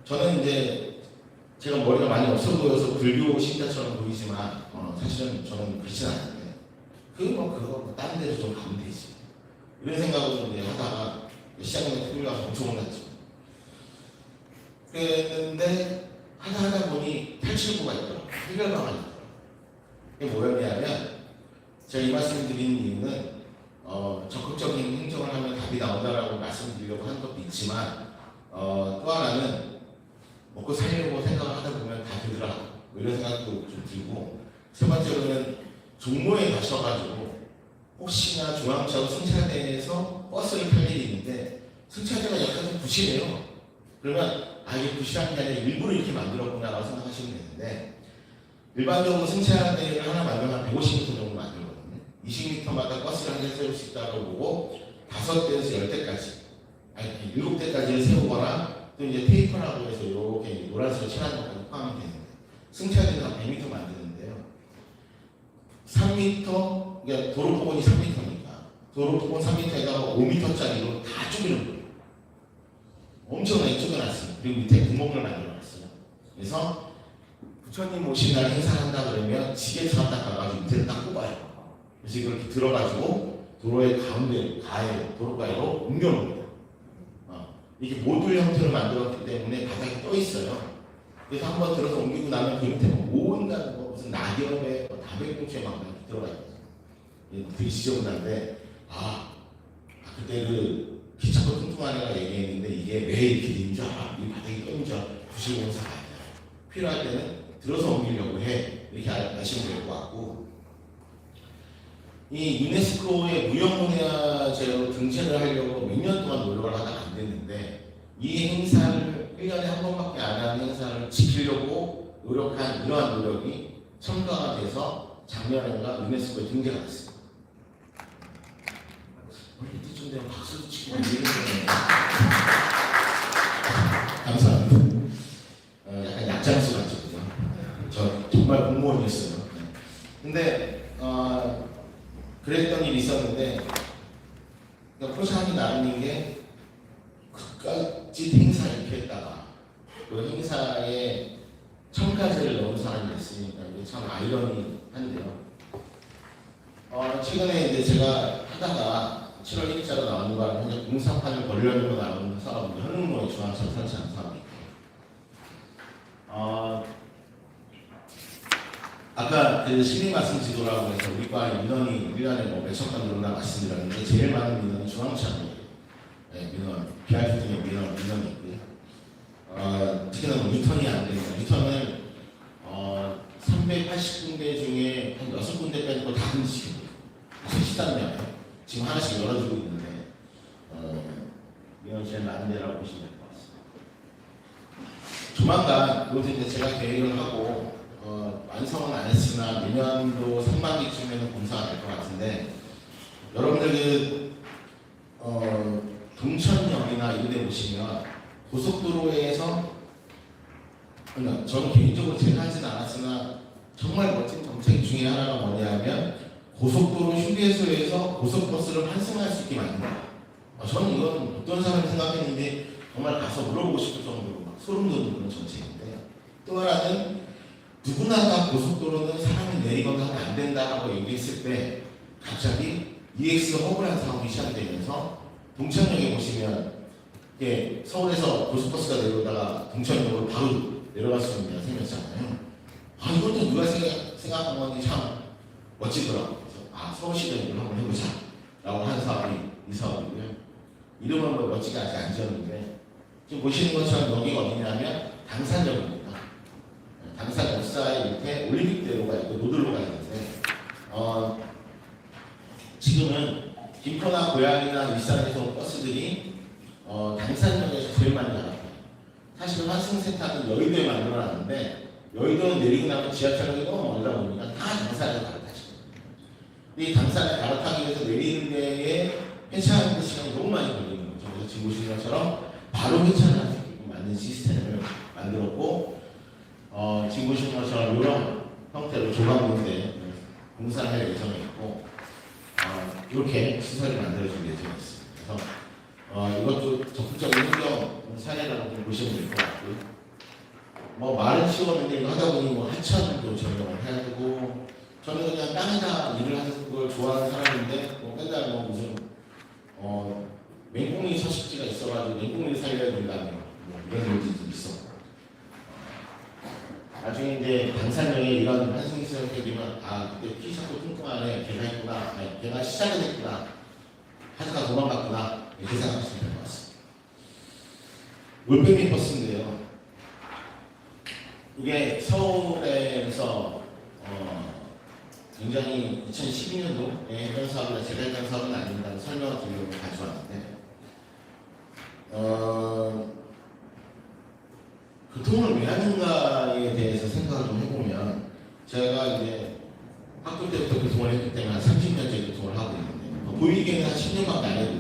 저는 이제 제가 머리가 많이 없어 보여서 불교 신자처럼 보이지만 사실은 저는 그렇진 않은데 그거 다른 데서 좀 가면 되지. 이런 생각으로 이제 하다가 시장님의 특별 가서 엄청 혼났죠. 그랬는데 하다 보니 탈출구가 있더라고요. 해결방안이 있더라고요. 이게 뭐였냐면 제가 이 말씀을 드리는 이유는 적극적인 행정을 하면 답이 나온다라고 말씀드리려고 하는 것도 있지만 또 하나는 먹고 살려고 생각을 하다 보면 다 되더라 이런 생각도 좀 들고 세 번째로는 종로에 가셔가지고 혹시나 중앙차로 승차대에서 버스를 탈 일이 있는데 승차대가 약간 좀 부실해요. 그러면 이게 부실한 게 아니라 일부러 이렇게 만들었구나라고 생각하시면 되는데 일반적으로 승차대를 하나 만들면 한 150m 정도 만들거든요. 20m마다 버스를 한 대 세울 수 있다고 보고 5대에서 10대까지 아니 7대까지를 세우거나 또 이제 테이프라고 해서 이렇게 노란색으로 칠하는 것까지 포함이 되는데 승차대는 한 100m 만드는데요. 3m, 그러니까 도로폭은 3m니까 도로폭은 3m에다가 5m짜리로 다 쪼개는 거예요. 엄청나게 쪼개놨어요. 그리고 밑에 구멍을 만들어놨어요. 그래서 부처님 오신 날 행사한다 그러면 지게차 딱 가가지고 밑에를 딱 꼽아요. 그래서 이걸 이렇게 들어가지고 도로의 가운데, 도로가에로 옮겨놓습니다. 이게 모듈 형태로 만들었기 때문에 바닥에 떠 있어요. 그래서 한번 들어서 옮기고 나면 그 밑에 온갖 무슨 낙엽에 다백꽁초에 막 이렇게 들어가 있어요. 되게 지저분한데 그때 그 기차고 뚱뚱한 애가 얘기했는데 이게 왜 이렇게 된 줄 알아? 이 바닥이 떠 있는 줄 알아? 부실공사가 아니야. 필요할 때는 들어서 옮기려고 해. 이렇게 아시면 될 것 같고 이 유네스코의 무형문화재로 등재를 하려고 몇 년 동안 노력을 하다가 안 됐는데 이 행사를 1년에 한 번밖에 안 하는 행사를 지키려고 노력한 이러한 노력이 첨가가 돼서 작년인가 유네스코에 등재가 됐습니다. 이때쯤 되면 박수도 치고 이러는데 감사합니다. 약간 약장수 같죠, 그죠? 저 정말 공무원이었어요. 근데 그랬던 일이 있었는데 포샵이 나누는 게 끝까지 행사 이렇게 했다가 그 행사에 첨가제를 넣은 사람이 있으니까 이게 참 아이러니한데요. 최근에 이제 제가 하다가 7월 1일자로 나오는 바람에 현재 공사판을 벌려고 나오는 사람이 현흥로에 중앙차로 설치하는 사람이 있고 아까 그 심의 말씀 지도라고 해서 우리 과의 민원이 1년에 뭐 몇천 건 들어오나 말씀드렸는데 제일 많은 민원이 중앙차고예요. 네, 민원, BRT 중에 민원이 있고요. 특히나 뭐 유턴이 안 되니까 유턴을 380군데 중에 한 6군데 빼는 거 다 금지시켜요. 13년 지금 하나씩 열어주고 있는데 이건 제일 많은 데라고 보시면 될 것 같습니다. 조만간 그것도 이제 제가 계획을 하고 완성은 안 했으나 내년도 상반기쯤에는 공사가 될 것 같은데 여러분들 동천역이나 이런 데 보시면 고속도로에서 그러니까 저는 개인적으로 제가 하진 않았으나 정말 멋진 정책 중에 하나가 뭐냐면 고속도로 휴게소에서 고속버스를 환승할 수 있게 만든다. 저는 이건 어떤 사람이 생각했는데 정말 가서 물어보고 싶을 정도로 막 소름 돋는 그런 정책인데 또 하나는 누구나 다 고속도로는 사람이 내리거나 하면 안 된다라고 얘기했을 때 갑자기 EX 허브라는 사업이 시작되면서 동천역에 보시면 서울에서 고속버스가 내려오다가 동천역으로 바로 내려갈 수 있는 데가 생겼잖아요. 이것도 누가 생각한 건지 참 멋지더라고요. 서울시가 이걸 한번 해보자 라고 한 사업이 이 사업이고요. 이름은 뭐 멋지게 아직 안 지었는데 지금 보시는 것처럼 여기가 어디냐면 당산역입니다. 당산 역사의 밑에 올림픽대로가 있고 노들로가 있는데 지금은 김포나 고양이나 일산에서 온 버스들이 당산역에서 제일 많이 나갑니다. 사실 환승센터는 여의도에 만들어놨는데 여의도는 내리고 나면 지하철역이 너무 멀다 보니까 다 당산에 갈아타시거든요. 이 당산에 갈아타기 위해서 내리는 데에 회차하는 데 시간이 너무 많이 걸리는 거죠. 그래서 지금 보시는 것처럼 바로 회차를 할 수 있게 만든 시스템을 만들었고 지금 보시는 것처럼 이런 형태로 조각인데 공사를 할 예정이 있고 이렇게 시설이 만들어질 예정이 있습니다. 그래서 이것도 적극적인 환경 사례라고 보시면 될 것 같고요. 말은 치웠는데 이거 하다 보니 하천도 전용을 해야 되고 저는 그냥 땅에다 일을 하는 걸 좋아하는 사람인데 맨날 무슨 맹꽁이 서식지가 있어가지고 맹꽁이를 살려야 된다며 이런 얘기도 있어. 나중에 이제 당산역에 이런 환승시설 생기면 그때 키 작고 뚱뚱하네 걔가 있구나 걔가 시작이 됐구나 하다가 도망갔구나 이렇게 생각하시면 될 것 같습니다. 올빼미 버스인데요. 이게 서울에서 굉장히 2012년도에 했던 사업이나 제가 했던 사업은 아닙니다는 설명을 드리려고 가져왔는데 교통을 왜 하는가에 대해서 생각을 좀 해보면 제가 이제 학교 때부터 교통을 했기 때문에 한 30년째 교통을 하고 있는데 보이기에는 한 10년밖에 안 해도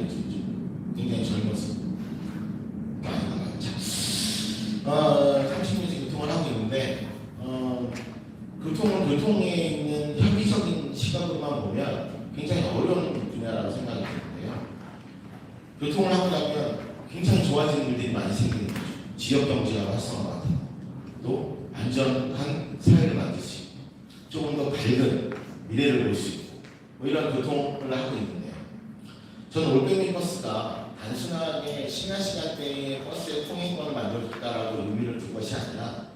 굉장히 젊었습니다. 30년째 교통을 하고 있는데 교통에 있는 현미적인 시각으로만 보면 굉장히 어려운 분야라고 생각이 드는데요. 교통을 하고 나면 굉장히 좋아지는 일들이 많이 생기는 거죠. 지역 경제가 활성화가 되고 또 안전한 사회를 만들 수 있고 조금 더 밝은 미래를 볼 수 있고 이런 교통을 하고 있는데요. 저는 올빼미 버스가 단순하게 심야 시간대에 버스의 통행권을 만들어줬다라고 의미를 둔 것이 아니라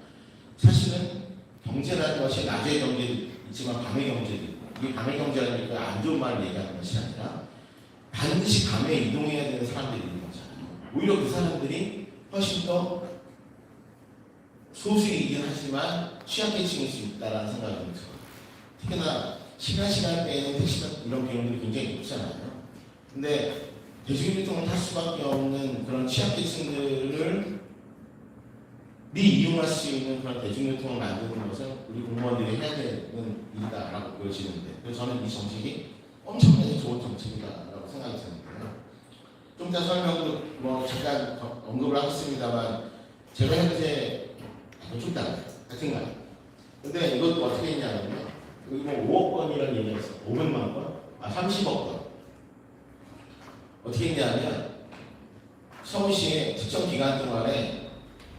사실은 경제라는 것이 낮의 경제도 있지만 밤의 경제도 있고 이게 밤의 경제라는 게 안 좋은 말을 얘기하는 것이 아니라 반드시 밤에 이동해야 되는 사람들이 있는 거잖아요. 오히려 그 사람들이 훨씬 더 소수이긴 하지만 취약계층일 수 있다는 생각이 들어요. 특히나 심야 시간대에는 택시나 이런 비용들이 굉장히 높잖아요. 근데 대중교통을 탈 수밖에 없는 그런 취약계층들을 이용할 수 있는 그런 대중교통을 만드는 것은 우리 공무원들이 해야 되는 일이다라고 보여지는데 그래서 저는 이 정책이 엄청나게 좋은 정책이다라고 생각이 드는데요. 좀 이따 설명도 잠깐 언급을 하겠습니다만 제가 현재 좀 하여튼간 근데 이것도 어떻게 했냐면요. 여기 5억 건이라는 얘기가 있어요. 500만 건? 30억 건. 어떻게 했냐면 서울시의 특정 기간 동안에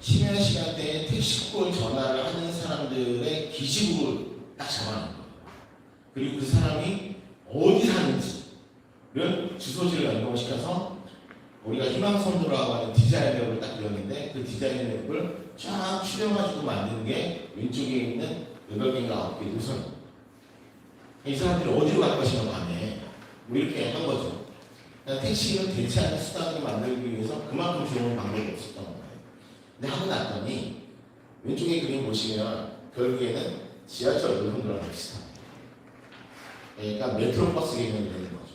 심야 시간대에 택시콜 전화를 하는 사람들의 기지국을 딱 잡아놓은 거예요. 그리고 그 사람이 어디 사는지를 주소지를 연동시켜서 우리가 희망선도라고 하는 디자인 맵을 딱 그렸는데 그 디자인 맵을 쫙 추려가지고 만든 게 왼쪽에 있는 8개인가 9개 노선. 이 사람들이 어디로 갈 것인가 밤에 이렇게 한 거죠. 택시를 대체하는 수단을 만들기 위해서 그만큼 좋은 방법이 없었던 거예요. 근데 하고 났더니 왼쪽에 그림 보시면 결국에는 지하철 노선도랑 비슷합니다. 그러니까 메트로버스 개념이 되는 거예요.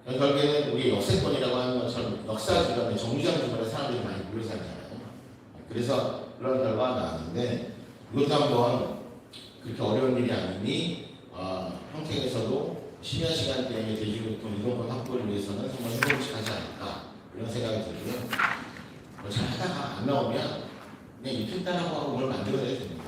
결국에는 우리 역세권이라고 하는 것처럼 역사 주변에 정류장 주변에 사람들이 많이 모여 살잖아요. 그래서 그런 결과가 나왔는데 이것도 한번 그렇게 어려운 일이 아니니 평택에서도 심야 시간대에 대중교통 이동권 확보를 위해서는 정말 해보직하지 않을까 이런 생각이 들고요. 잘 하다가 안 나오면 그냥 입힌다라고 하고 뭘 만들어야 됩니다.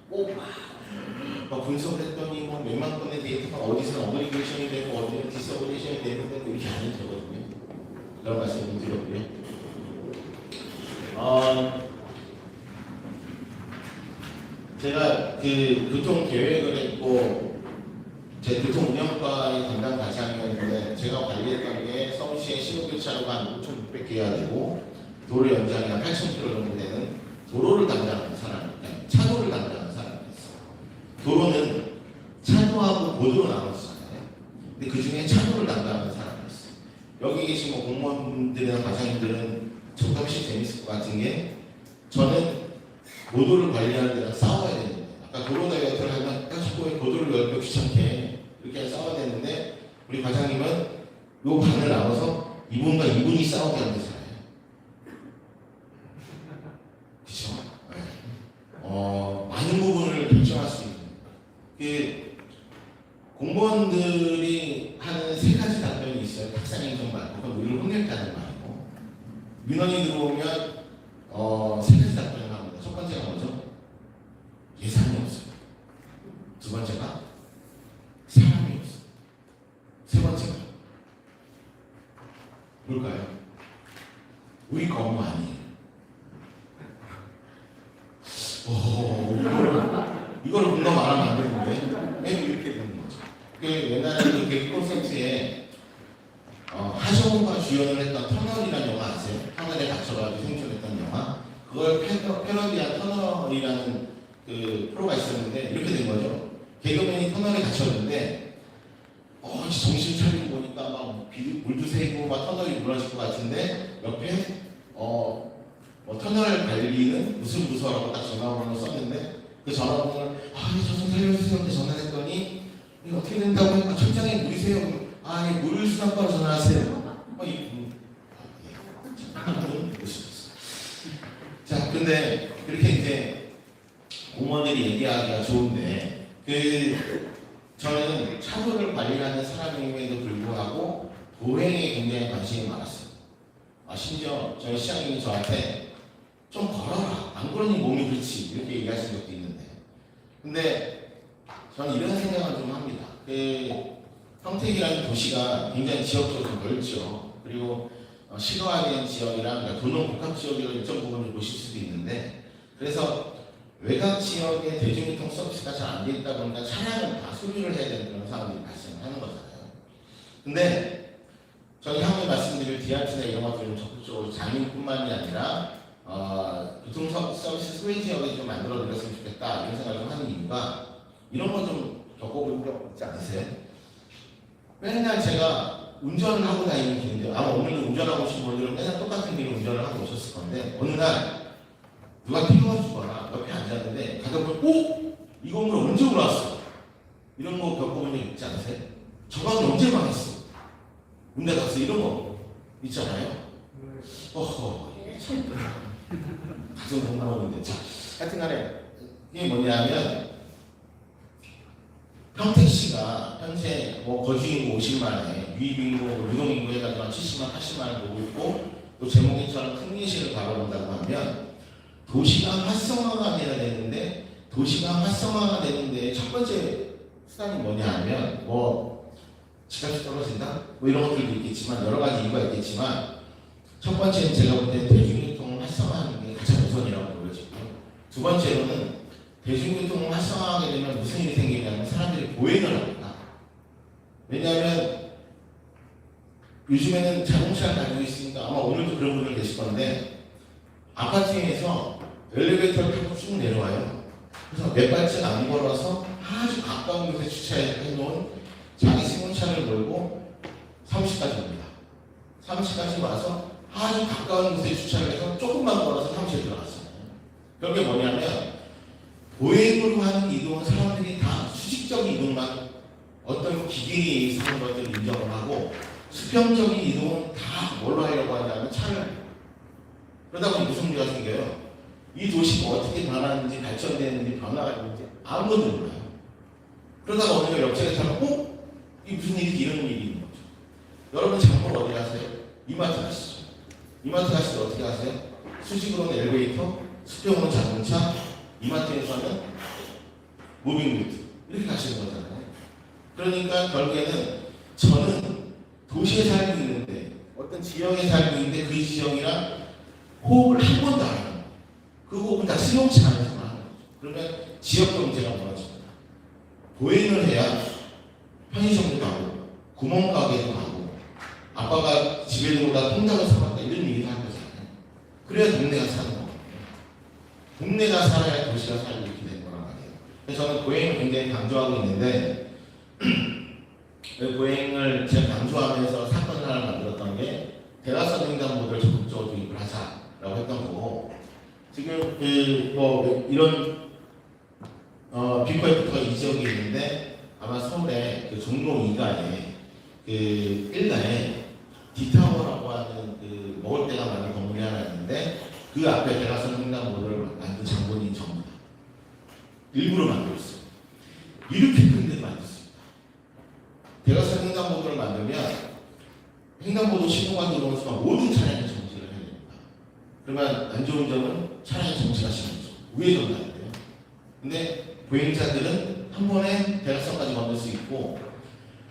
꼭 분석을 했더니 뭐 몇만 건의 데이터가 어디서 어그리게이션이 되고 어디서 디스어그리게이션이 되는데 이렇게 안 해도 되거든요. 그런 말씀 좀 드렸고요. 제가 그 교통 계획을 했고 제 교통 운영과의 담당 과장이었는데 제가 관리했던 게 서울시의 신호교차로가 한 5,600개야 되고 도로 연장이 한 8,000km 정도 되는 도로를 담당하는 사람, 차도를 담당하는 사람이었어요. 도로는 차도하고 보도로 나눴잖아요. 근데 그 중에 차도를 담당하는 사람이었어요. 여기 계신 뭐 공무원들이나 과장님들은 저보다 훨씬 재밌을 것 같은 게 저는 보도를 관리하는 데랑 싸워야 되는데 아까 도로 다이어트를 하면 까짓거에 보도를 넓혀 귀찮게 이렇게 싸워야 되는데 우리 과장님은 요 반을 나눠서 이분과 이분이 싸우게 하는 거잖아요. 그렇죠? 네. 많은 부분을 결정할 수 있는 그 공무원들이 하는 세 가지 답변이 있어요. 탁상 인정만 그건 우리를 혼냈다는 말이고 민원이 들어오면 세 가지 답변을 합니다. 첫 번째가 뭐죠? 예산이 없어요. 두 번째가 사람이 없어요. 세 번째가 뭘까요? 우리 거 업무 아니에요. 이걸 뭔가 말하면 안 되는데 왜 이렇게 되는 거죠? 그 옛날에 그 콘센트에 하정우가 주연을 했던 터널이라는 영화 아세요? 터널에 갇혀가지고 생존했던 영화. 그걸 패러디한 터널이라는 그 프로가 있었는데 이렇게 된 거죠. 개그맨이 터널에 갇혔는데 정신 차리고 보니까 막 물도 새고 막 터널이 무너질 것 같은데 옆에 터널 관리는 무슨 부서라고 딱 전화번호를 썼는데 그 전화번호를 저 좀 살려주세요って 전화했더니 이거 어떻게 된다고 하니까 천장에 물이 새요. 물 수납과로 전화하세요. 자, 근데 그렇게 이제 공무원들이 얘기하기가 좋은데 저는 차도를 관리하는 사람임에도 불구하고 도행에 굉장히 관심이 많았어요. 심지어 저희 시장님이 저한테 좀 걸어라. 안 그러니 몸이 그렇지. 이렇게 얘기하신 적도 있는데. 근데 저는 이런 생각을 좀 합니다. 평택이라는 도시가 굉장히 지역적으로 좀 넓죠. 그리고 실거화된 지역이랑 그러니까 도농 복합 지역이라는 일정 부분을 보실 수도 있는데 그래서 외곽 지역의 대중교통 서비스가 잘 안 돼 있다 보니까 차량을 다 소유를 해야 되는 그런 상황이 발생하는 거잖아요. 근데 저는 향후에 말씀드릴 DRT나 이런 것들을 적극적으로 장애인뿐만이 아니라 교통 서비스 소외 지역에 좀 만들어 드렸으면 좋겠다 이런 생각을 좀 하는 이유가 이런 거 좀 겪어본 적 있지 않으세요? 맨날 제가 운전을 하고 다니는 길인데 아마 오늘도 운전하고 오신 분들은 맨날 똑같은 길을 운전을 하고 오셨을 건데 어느 날 누가 뛰어주거나 옆에 앉았는데 가다 보면 이 건물 언제 올라왔어? 이런 거 겪어본 적 있지 않으세요? 저 방이 언제 망했어? 문제 갔어? 이런 거 있잖아요. 참 같은 공무원인데 자 하여튼간에 이게 뭐냐면 평택시가 현재 거주인구 50만에 유입인구, 유동인구 해가지고 한 70만, 80만을 보고 있고 또 제목인처럼 큰민시를 바라본다고 하면 도시가 활성화가 돼야 되는데 도시가 활성화가 되는데 첫 번째 수단이 뭐냐 하면 집값이 떨어진다? 이런 것들도 있겠지만 여러 가지 이유가 있겠지만 첫 번째는 제가 볼 때 대중교통을 활성화하는 게 가장 우선이라고 보여지고요. 두 번째로는 대중교통을 활성화하게 되면 무슨 일이 생기냐면 사람들이 보행을 합니다. 왜냐하면 요즘에는 자동차를 가지고 있으니까 아마 오늘도 그런 분들 계실 건데 아파트에서 엘리베이터를 타고 쭉 내려와요. 그래서 몇 발짝 안 걸어서 아주 가까운 곳에 주차해 놓은 자기 승용차를 몰고 사무실까지 옵니다. 사무실까지 와서 아주 가까운 곳에 주차를 해서 조금만 걸어서 사무실에 들어갔어요. 그게 뭐냐면 보행으로 하는 이동은 사람들이 다 수직적인 이동만 어떤 기계에 의해서 하는 것들을 인정을 하고 수평적인 이동은 다 뭘로 하려고 하냐면 차를 하려고. 그러다 보니 무슨 문제가 생겨요? 이 도시가 어떻게 변하는지 발전되는지 변화가 있는지 아무도 몰라요. 그러다가 어느 날 옆차를 타면 이 무슨 일이지 이런 일이 있는 거죠. 여러분 장보러 어디 가세요? 이마트 가시죠. 이마트 가실 때 어떻게 하세요? 수직으로는 엘리베이터, 수평으로는 자동차, 이마트에서는 무빙루트 이렇게 가시는 거잖아요. 그러니까 결국에는 저는 도시에 살고 있는데 어떤 지역에 살고 있는데 그 지역이랑 호흡을 한 번도 안 해요. 그 호흡은 다 수용치 않아서 하는 거죠. 그러면 지역 경제가 무너집니다. 보행을 해야 편의점도 가고 구멍가게도 가고 아빠가 집에 들어오다 통닭을 사왔다 이런 얘기를 할 거잖아요. 그래야 동네가 사는 거거든요. 동네가 살아야 도시가 살고 이렇게 되는 거란 말이에요. 그래서 저는 보행을 굉장히 강조하고 있는데 보행을 제가 강조하면서 사건을 하나 만들었던 게 대각선 횡단보도를 적극적으로 도입을 하자라고 했던 거고 지금 이런 비포에프터가 이 지역에 있는데 아마 서울에 그 종로 2가에 그 1가에 디타워라고 하는 그 먹을 때가 많은 건물이 하나 있는데 그 앞에 대각선 횡단보도를 만든 장본인이 전부다. 일부러 만들었어요. 이렇게 큰 데를 만들었어요. 대각선 횡단보도를 만들면 횡단보도 신호가 들어오는 순간 모든 차량이 정지를 해야 됩니다. 그러면 안 좋은 점은 차량이 정지가 심하죠. 우회전을 해야 돼요. 근데 보행자들은 한 번에 대각선까지 건널 수 있고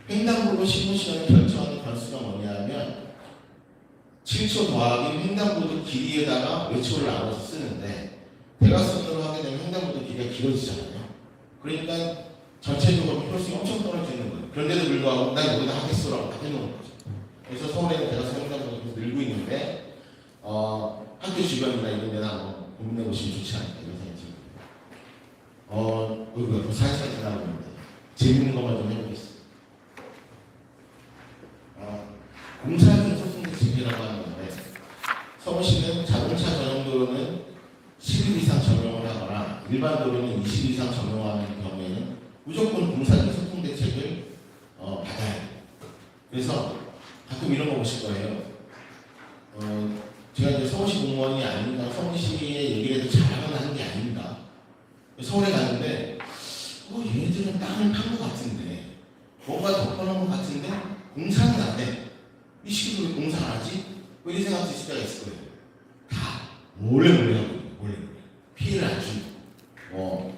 횡단보도 신호 시간을 결정하는 변수가 뭐냐면 7초 더하기 횡단보도 길이에다가 외초를 나눠서 쓰는데 대각선으로 하게 되면 횡단보도 길이가 길어지잖아요. 그러니까 전체적으로 플러스가 엄청 떨어지는 거예요. 그런데도 불구하고 난 여기다 하겠어라고 다 해놓은 거죠. 그래서 서울에는 대각선 횡단보도가 계속 늘고 있는데 학교 주변이나 이런 데나 한번 고민해 보시면 좋지 않을까 이런 생각이 듭니다. 그 사실까지 지나고 있는데 재밌는 것만 좀 해보겠습니다. 공사용 소통대책이라고 하는 건데 서울시는 자동차 전용 도로는 10일 이상 점용을 하거나 일반 도로는 20일 이상 점용하는 경우에는 무조건 공사용 소통대책을 받아야 돼요. 그래서 가끔 이런 거 보실 거예요. 제가 이제 서울시 공무원이 아닌가 서울시의 얘기를 해도 잘하거나 하는 게 아닙니다. 서울에 갔는데 얘네들은 땅을 판 것 같은데 뭔가 덮어놓은 것 같은데 공사는 안 돼. 이 시기도 왜 공사 안 하지? 뭐 이런 생각 드실 때가 있을 거예요. 다 몰래 하고 있는 몰래 피해를 안 주고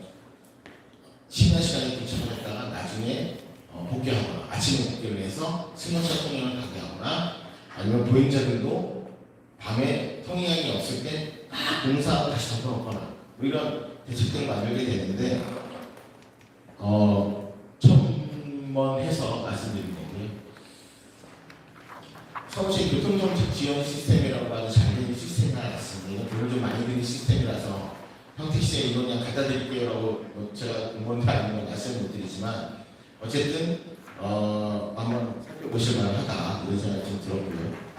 시간 시간에 도착을 했다가 나중에 복귀하거나 아침에 복귀를 해서 승용차 통행을 가게 하거나 아니면 보행자들도 밤에 통행량이 없을 때 공사하고 다시 덮어놓거나 뭐 이런 대책들을 만들게 되는데 첨언해서 말씀드린 거고요. 서울시 교통정책 지원 시스템이라고 하는 잘 되는 시스템이 하나 있습니다. 돈을 좀 많이 드는 시스템이라서 평택시에 이거 그냥 갖다 드릴게요라고 제가 공무원도 아니면 말씀을 못 드리지만 어쨌든 한번 살펴보실 만하다 이런 생각이 좀 들었고요.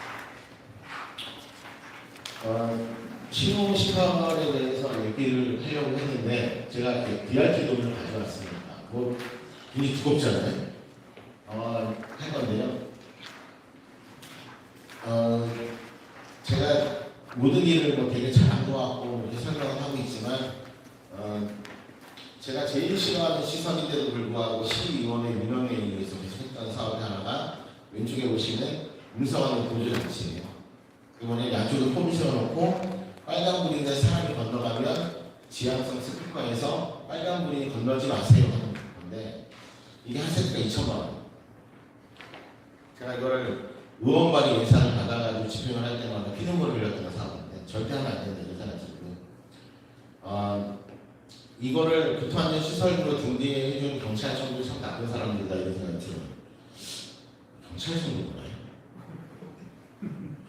신호 시설에 대해서 얘기를 하려고 했는데 제가 BRT 도면을 가져왔습니다. 뭐 굉장히 두껍잖아요. 할 건데요. 제가 모든 일을 뭐 되게 잘한 것 같고 이렇게 설명을 하고 있지만 제가 제일 싫어하는 시선인데도 불구하고 시의원의 민원에 의해서 계속했던 사업이 하나가 왼쪽에 보시는 음성하는 보조장치예요. 이번에 양쪽에 폼을 세워놓고 빨간불인데 사람이 건너가면 지향성 스피커에서 빨간불이 건너지 마세요 하는 건데 이게 한 세트가 2,000만 원. 제가 이거를 의원발의 예산을 받아가지고 집행을 할 때마다 피눈물을 흘렸던 사업인데 절대 하면 안 된다 이런 생각이 들고요. 이거를 교통안전시설부로 등재해준 경찰청도 참 나쁜 사람들이다 이런 생각이 들어요. 경찰청도 뭐예요?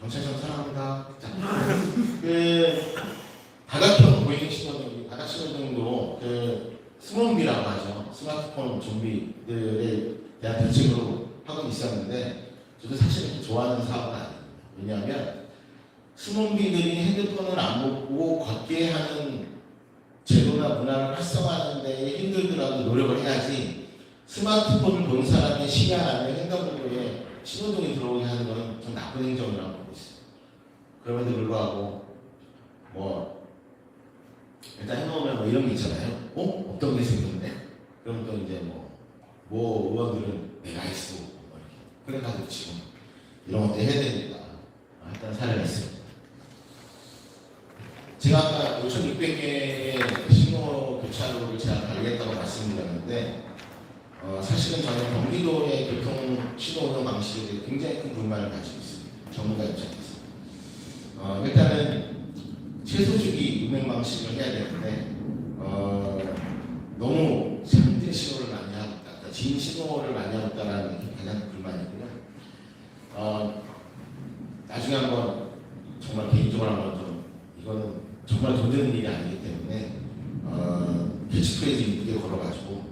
경찰청 사랑합니다. 다각형 보행 신호등, 다각 신호등도 스몬비라고 하죠. 스마트폰 좀비들에 대한 대책으로 하고 있었는데 저도 사실 좋아하는 사업은 아닙니다. 왜냐하면 스몬비들이 핸드폰을 안 보고 걷게 하는 제도나 문화를 활성화하는 데 힘들더라도 노력을 해야지 스마트폰을 보는 사람의 시야 안에 횡단보도에 신호등이 들어오게 하는 것은 좀 나쁜 행정이라고 보고 있어요. 그럼에도 불구하고 뭐 일단 해놓으면 뭐 이런 게 있잖아요. 어떤 게 생겼는데? 그럼 또 이제 뭐 의원들은 내가 했어. 뭐 이렇게 그래가지고 지금 이런 것도 해야 됩니다. 일단 사례가 있습니다. 제가 아까 5,600개의 신호 교차로를 제가 관리했다고 말씀드렸는데 사실은 저는 경기도의 교통 신호 운영 방식에 대해 굉장히 큰 불만을 가지고 있습니다. 전문가 입장에서. 일단은 최소주기 운행 방식을 해야 되는데 너무 상대 신호를 많이 하고 있다. 진 신호를 많이 하고 있다는 게 가장 불만이고요. 나중에 한번 정말 개인적으로 한번 좀 이거는 정말 돈 되는 일이 아니기 때문에 캐치프레이즈 이쁘게 걸어가지고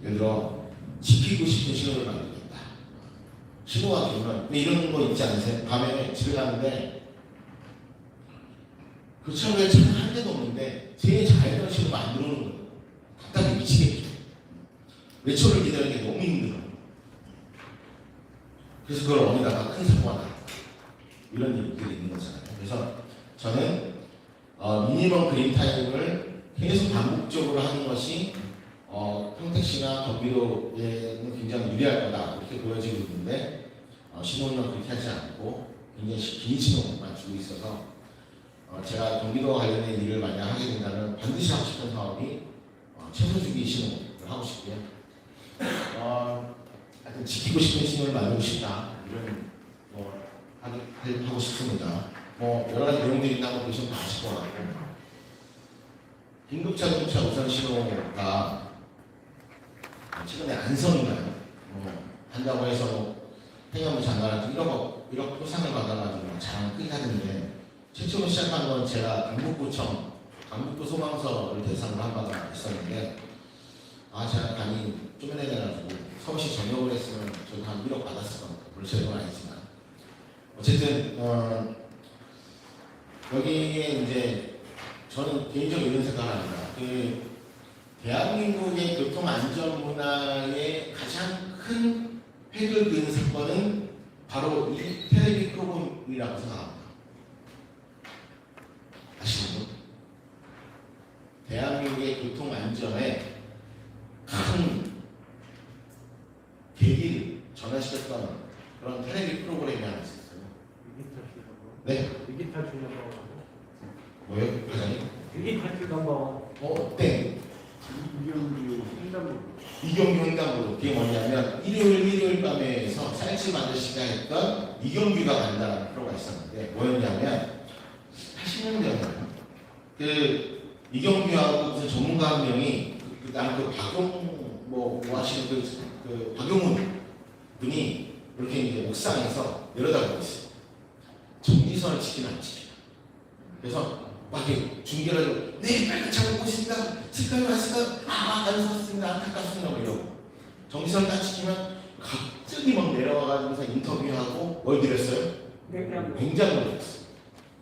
예를 들어 지키고 싶은 신호를 만들겠다. 신호가 되면 이런 거 있지 않으세요? 밤에 집에 가는데 그 차로에 차가 한 대도 없는데 제일 자연스러운 신호가 안 들어오는 거예요. 답답해 미치겠죠. 외초를 기다리는 게 너무 힘들어요. 그래서 그걸 어디다가 큰 사고가 나. 이런 일들이 있는 거잖아요. 그래서 저는 미니멈 그린 타임을 계속 반복적으로 하는 것이 평택시나 경기도에는 굉장히 유리할 거다 이렇게 보여지고 있는데 신호는 그렇게 하지 않고 굉장히 긴 신호만 주고 있어서 제가 경기도 관련된 일을 만약 하게 된다면 반드시 하고 싶은 사업이 최소주기 신호를 하고 싶고요. 하여튼 지키고 싶은 신호를 만들고 싶다 이런 하고 싶습니다. 여러 가지 내용들이 있다고 보시면 다 아실 것 같고 긴급자동차 우선 신호가 최근에 안성인가요? 한다고 해서 행여부 장관한테 1억 포상을 받아가지고 자랑 크게 하는데 최초로 시작한 건 제가 강북구청 강북구 소방서를 대상으로 한 바가 있었는데 제가 간이 쪼매내가지고 서울시 전역을 했으면 저도 한 1억 받았을 겁니다. 물론 제 돈 아니지만 어쨌든 여기에 이제 저는 개인적으로 이런 생각을 합니다. 대한민국의 교통 안전 문화의 가장 큰 획을 그은 사건은 바로 이 텔레비 프로그램이라고 생각합니다. 아시는 분? 대한민국의 교통 안전에 큰 계기를 전환시켰던 그런 텔레비 프로그램이 하나 있었어요. 네? 위기 탈출 넘버원. 뭐요, 과장님? 위기 탈출 넘버원. 땡. 이경규 횡단보도. 이경규 횡단보도. 그게 뭐냐면 일요일 밤에서 사일치 만들씨가 했던 이경규가 간다는 프로가 있었는데 뭐였냐면 80년대였나요? 이경규하고 무슨 전문가 한 명이 그다음 박용 하시는 그 박용훈 분이 이렇게 이제 옥상에서 내려다보고 있어요. 정지선을 지키면 안 지켜요. 그래서 막 이렇게 중계를 하고 네 빨리 잡고 있습니다. 지금까지 왔습니다. 안 섰습니다. 안타깝습니다. 이러고 정지선을 딱 지키면 갑자기 막 내려와가지고서 인터뷰하고 뭘 드렸어요? 굉장히 놀랐어요.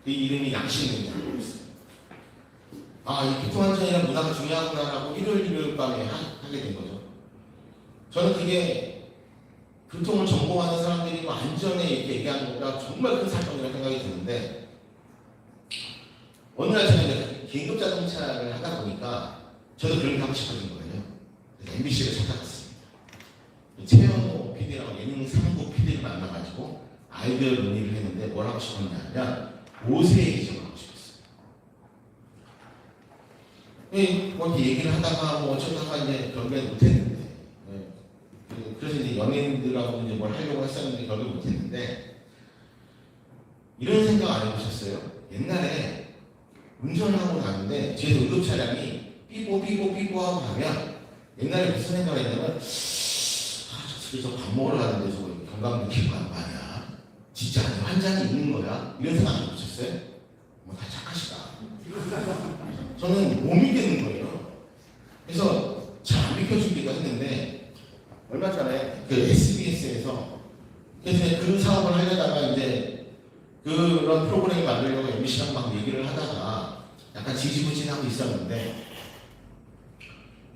그 이름이 양심 굉장히 이 교통안전이란 문화가 중요하구나라고 일요일 밤에 하게 된 거죠. 저는 그게 교통을 전공하는 사람들이 안전에 이렇게 얘기하는 거가 정말 큰 사건이라고 생각이 드는데 어느 날 제가 이제 긴급자동차를 하다 보니까 저도 그런 게 하고 싶어진 거예요. 그래서 MBC를 찾아갔습니다. 최현호 PD라고 예능 3부 PD를 만나가지고 아이디어 논의를 했는데 뭘 하고 싶었냐면 5세의 기적을 하고 싶었어요. 이렇게 얘기를 하다가 어쩌다가 이제 결국엔 못했는데 그래서 이제 연예인들하고 이제 뭘 하려고 했었는데 결국 못했는데 이런 생각 안 해보셨어요? 옛날에 운전을 하고 가는데 뒤에서 응급차량이 삐뽀 하고 가면 옛날에 무슨 생각을 했냐면 저 밥 먹으러 가는데 저거 건강 느끼고 가는 거 아니야? 진짜 아니야? 환장이 있는 거야? 이런 생각 안 해보셨어요? 다 착하시다. 저는 못 믿겠는 거예요. 그래서 잘 안 비켜주기도 했는데 얼마 전에 그 SBS에서 그래서 그 사업을 하려다가 이제 그런 프로그램을 만들려고 MBC랑 막 얘기를 하다가 약간 지지부진하고 있었는데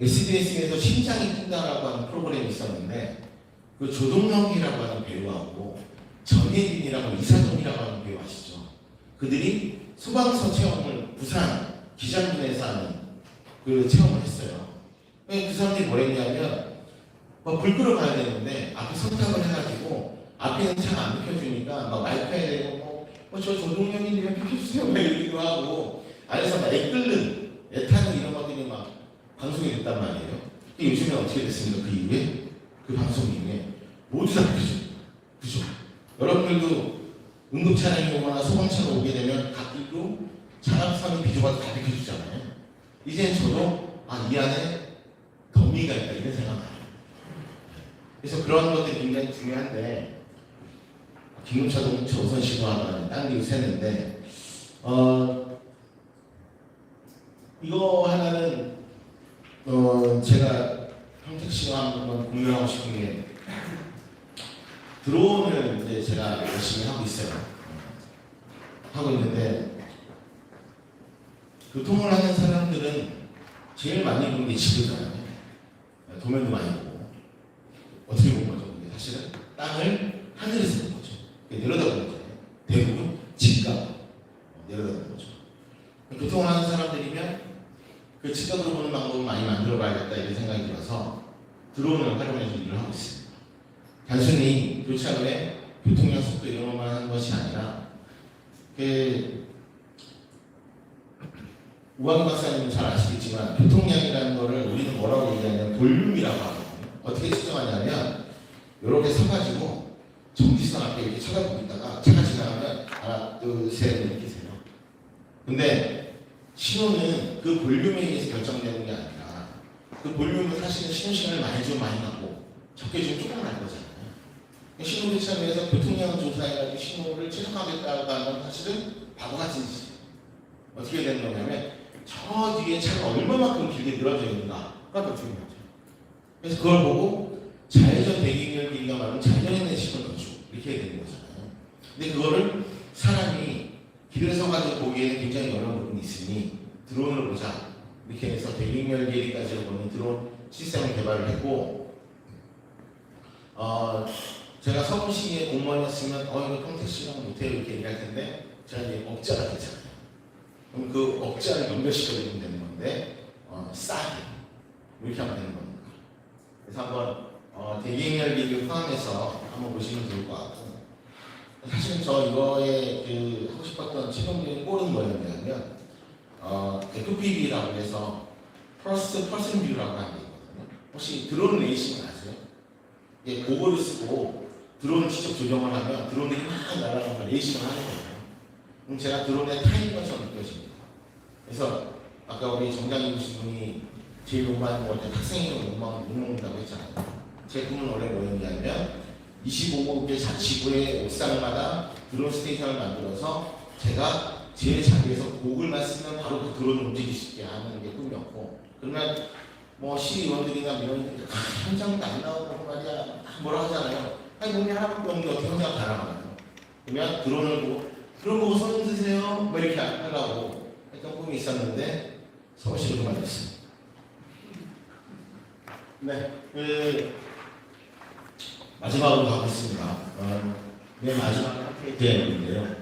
SBS에서 심장이 뛴다라고 하는 프로그램이 있었는데 그 조동혁이라고 하는 배우하고 전예빈이라고 이사동이라고 하는 배우 아시죠? 그들이 소방서 체험을 부산 기장군에서 하는 그 체험을 했어요. 그 사람들이 뭘 했냐면 불 끄러 가야 되는데 앞에 선택을 해가지고 앞에 있는 차가 안 비켜주니까 막 마이크 해야 되고 저 조동혁이면 비켜주세요 막 이러기도 하고 안에서 막 애 타는 이런 것들이 막 방송이 됐단 말이에요. 요즘에 어떻게 됐습니까? 그 이후에 그 방송 이후에 모두 다 비켜줘요. 그죠? 여러분들도 응급 차량이 오거나 소방차가 오게 되면 갓길도 차량선이 비좁아도 다 비켜주잖아요. 이제는 저도 이 안에 더미가 있다 이런 생각 나요. 그래서 그런 것들이 굉장히 중요한데 긴급차동차 우선 시도하면 딴 일을 새는데 이거 하나는 제가 평택시와 한번 공유하고 싶은 게 드론을 이제 제가 열심히 하고 있어요. 하고 있는데 교통을 하는 사람들은 제일 많이 보는 게 지도잖아요. 도면도 많이 보고 어떻게 보는 거죠? 사실은 땅을 하늘에서 보는 거죠. 내려다보는 거잖아요. 대부분 직각 내려다보는 거죠. 교통을 하는 사람들이면 그 직각으로 보는 방법을 많이 만들어 봐야겠다 이런 생각이 들어서 드론을 활용해서 일을 하고 있습니다. 단순히 교차로에 교통량 속도 이런 것만 하는 것이 아니라 우광 박사님은 잘 아시겠지만 교통량이라는 거를 우리는 뭐라고 얘기하냐면 볼륨이라고 하거든요. 어떻게 측정하냐면 이렇게 서가지고 정지선 앞에 이렇게 쳐다보고 있다가 차가 지나가면 하나 둘셋 이렇게 세요. 근데 신호는 그 볼륨에 의해서 결정되는 게 아니라 그 볼륨은 사실은 신호 시간을 많이 주면 많이 나고 적게 주면 조금 날 거잖아요. 신호 대체를 위해서 교통량을 조사해가지고 신호를 최적화하겠다고 하는 사실은 바보같은 짓이에요. 어떻게 되는 거냐면 저 뒤에 차가 얼마만큼 길게 늘어져 있는가가 더 중요하죠. 그래서 그걸 보고 자연적 대기열 길이가 많으면 자연의 식을 넣어주고 이렇게 해야 되는 거잖아요. 근데 그거를 사람이 길을 서가지고 보기에는 굉장히 어려운 부분이 있으니 드론을 보자 이렇게 해서 대기열 길이까지를 보는 드론 시스템을 개발을 했고 제가 서울시의 공무원이었으면 이거 평택시랑 못해요 이렇게 얘기할 텐데 제가 이제 억자가 됐잖아요. 그럼 그 억자를 연결시켜주면 되는 건데 싸게 이렇게 하면 되는 겁니다. 그래서 한번 대기행렬 기를 포함해서 한번 보시면 좋을 것 같고 사실 저 이거에 하고 싶었던 최종적인 꼴은 뭐였냐면 FPV라고 해서 퍼스트 퍼슨 뷰라고 하는 게 있거든요. 혹시 드론 레이싱 아세요? 예, 그거를 쓰고 드론을 직접 조정을 하면 드론들이 막 날아가면 레이싱을 하는 거예요. 그럼 제가 드론의 타이밍 것처럼 느껴집니다. 그래서 아까 우리 정장님 분이 제일 욕망하는 거 학생이 욕망을 못 먹는다고 했잖아요. 제 꿈은 원래 뭐였냐면 25개의 자치구의 옥상마다 드론 스테이션을 만들어서 제가 제 자리에서 곡을만 쓰면 바로 그 드론을 움직일 수 있게 하는 게 꿈이었고 그러면 시의원들이나 민원인들이 현장도 안 나오고 말이야 뭐라 하잖아요. 아니 몸이 하나밖에 없는데 어떻게 현장 다 나가나요? 그러면 드론을 보고 드론 보고 손 드세요 뭐 이렇게 하려고 했던 꿈이 있었는데 서울시로 그만뒀습니다. 네, 마지막으로 가겠습니다. 네, 마지막 대회인데요.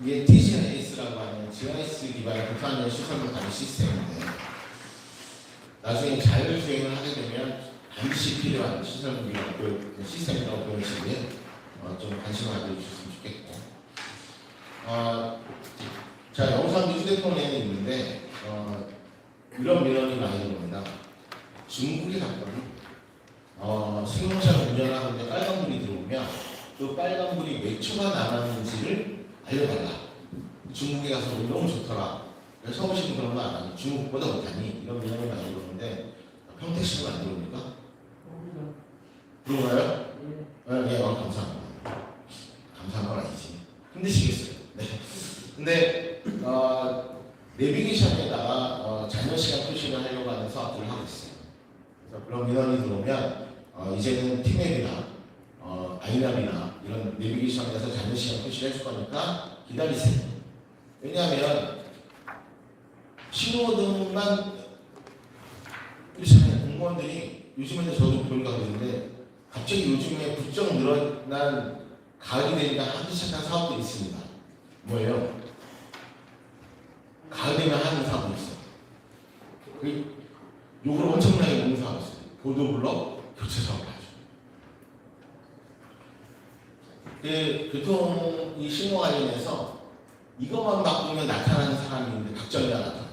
이게 TGNS라고 하는 GIS 기반의 국산형 시설물 관리 시스템인데 나중에 자율주행을 하게 되면 반드시 필요한 시설물이라고 그 시스템이라고 보여지기에 좀 관심을 가져주셨으면 좋겠고 자, 영상도 휴대폰에 있는데 이런 민원이 많이 들어옵니다. 중국에 갔더니 승용차를 운전하고 있는데 빨간불이 들어오면 그 빨간불이 몇 초가 남았는지를 알려달라. 중국에 가서 너무 좋더라. 서울시는 그런 거 안 하니 중국보다 못하니 이런 민원이 많이 들어오는데 평택시는 안 들어옵니까? 들어오나요? 네, 감사합니다. 감사한 건 아니지. 힘드시겠어요. 네. 근데 내비게이션에다가 자녀 시간 표시를 하려고 하는 사업들을 하고 있어요. 그래서 그런 민원이 들어오면 이제는 티맵이나 아이남이나 이런 내비게이션에서 자녀 시간 표시를 해줄 거니까 기다리세요. 왜냐하면 신호등만 그렇잖아요. 공무원들이 요즘에는 저도 보니까 그러는데 갑자기 요즘에 부쩍 늘어난 가을이 되니까 하기 시작한 사업들이 있습니다. 뭐예요? 가을 되면 하는 사업이 있어요. 요걸 엄청나게 먹는 사업이 있어요. 보도블럭 교체 사업 하죠. 교통 이 신호 관련해서 이것만 바꾸면 나타나는 사람이 있는데 박정희가 나타납니다.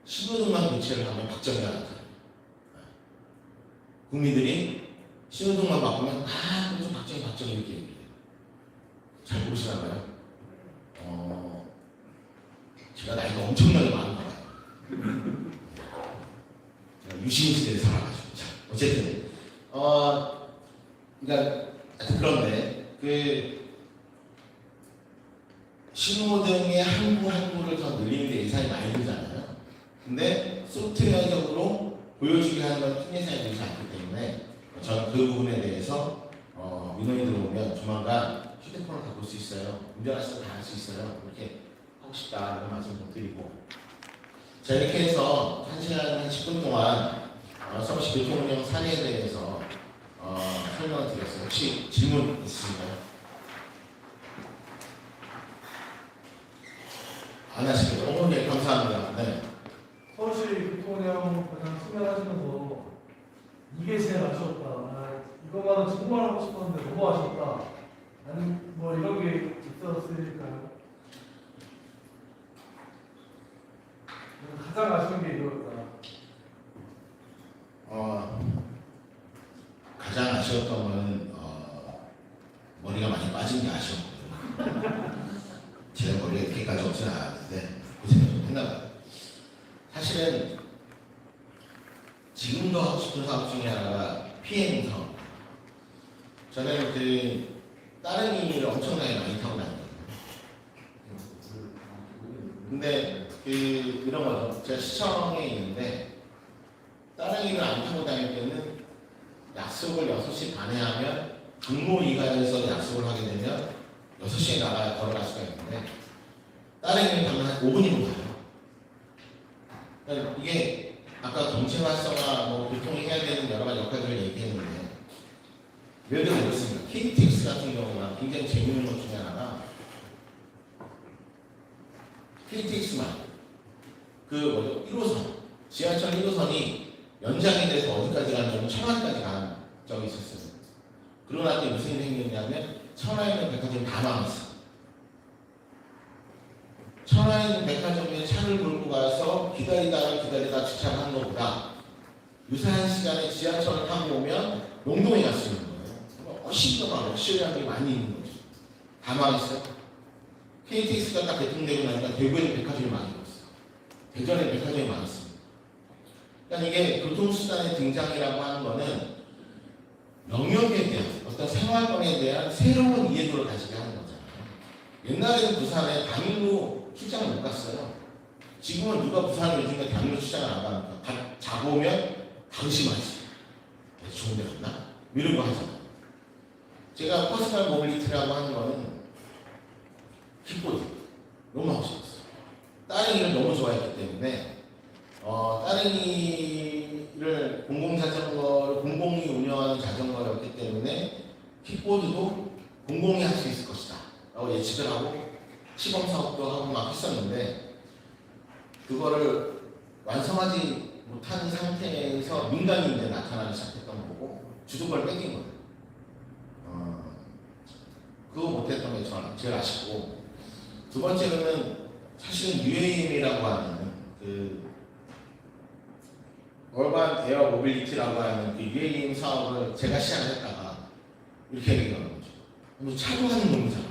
신호등만 교체를 하면 박정희가 나타납니다. 국민들이 신호등만 바꾸면 그래서 박정희 이렇게 얘기해요. 잘 모르시나 봐요. 제가 나이가 엄청나게 많은가 봐요. 제가 유신 시대에 살아가지고. 자, 어쨌든 그러니까 그런데 신호등의 한 부 한 부를 더 늘리는 데 예산이 많이 들잖아요. 근데 소프트웨어적으로 보여주게 하는 건 큰 예산이 들지 않기 때문에 저는 그 부분에 대해서 민원이 들어오면 조만간 휴대폰을 다 볼 수 있어요. 운전하시면 다 할 수 있어요. 이렇게 하고 싶다 이런 말씀 좀 드리고, 자, 이렇게 해서 1시간 10분 동안 서울시 교통운영 사례에 대해서 설명을 드렸어요. 혹시 질문 있으신가요? 안 하시겠죠? 네, 감사합니다. 네. 서울시 교통운영 가장 참여하시면서 이게 제일 아쉬웠다. 이것만은 정말 하고 싶었는데 너무 아쉽다. 아니면 뭐 이런 게 있었을까요? 가장 아쉬운 게 이거였다. 가장 아쉬웠던 거는 머리가 많이 빠진 게 아쉬웠거든요. 제 머리가 이렇게까지 없지는 않았는데 고생을 좀 했나 봐요. 사실은 지금도 하고 싶은 사업 중에 하나가 PM 사업. 저는 따릉이를 엄청나게 많이 타고 다녔거든요. 근데 이런 거죠. 제가 시청에 있는데 따릉이를 안 타고 다닐 때는 약속을 6시 반에 하면 근무 이가에서 약속을 하게 되면 6시에 나가야 걸어갈 수가 있는데 따릉이를 가면 한 5분이면 가요. 그러니까 이게 아까 경제 활성화, 교통이 해야 되는 여러 가지 역할들을 얘기했는데 예를 들어 이렇습니다. KTX 같은 경우가 굉장히 재미있는 것 중에 하나가 KTX만 1호선, 지하철 1호선이 연장이 돼서 어디까지 가냐면 천안까지 간 적이 있었어요. 그러고 나서 무슨 일이 생겼냐면 천안에 있는 백화점이 다 망했어. 천안에 있는 백화점에 차를 몰고 가서 기다리다 주차하는 것보다 유사한 시간에 지하철을 타고 오면 용동에 갈 수 있는 거예요. 훨씬 더 많고 시간이 많이 있는 거죠. 다 망했어요. KTX가 딱 개통되고 나니까 대구에는 백화점이 망했어요. 대전에 백화점이 망했습니다. 그러니까 이게 교통수단의 등장이라고 하는 거는 영역에 대한 어떤 생활권에 대한 새로운 이해도를 가지게 하는 거잖아요. 옛날에는 부산에 당일로 출장을 못 갔어요. 지금은 누가 부산을 요즘에 당일로 출장을 안 갑니까? 자고 오면 방심하지. 좋은 데 갔나? 이런 거 하잖아요. 제가 퍼스널 모빌리티라고 하는 거는 킥보드 너무 하고 싶었어요. 따릉이를 너무 좋아했기 때문에 따릉이를 공공자전거를 공공이 운영하는 자전거였기 때문에 킥보드도 공공이 할 수 있을 것이다 라고 예측을 하고 시범사업도 하고 막 했었는데 그거를 완성하지 못한 상태에서 민간이 이제 나타나기 시작했던 거고 주도권을 뺏긴 거예요. 그거 못했던 게 저는 제일 아쉽고, 두 번째로는 사실은 UAM이라고 하는 얼반 에어 모빌리티라고 하는 UAM 사업을 제가 시작했다가 이렇게 얘기하는 거죠. 뭐 차도 하는 놈이잖아.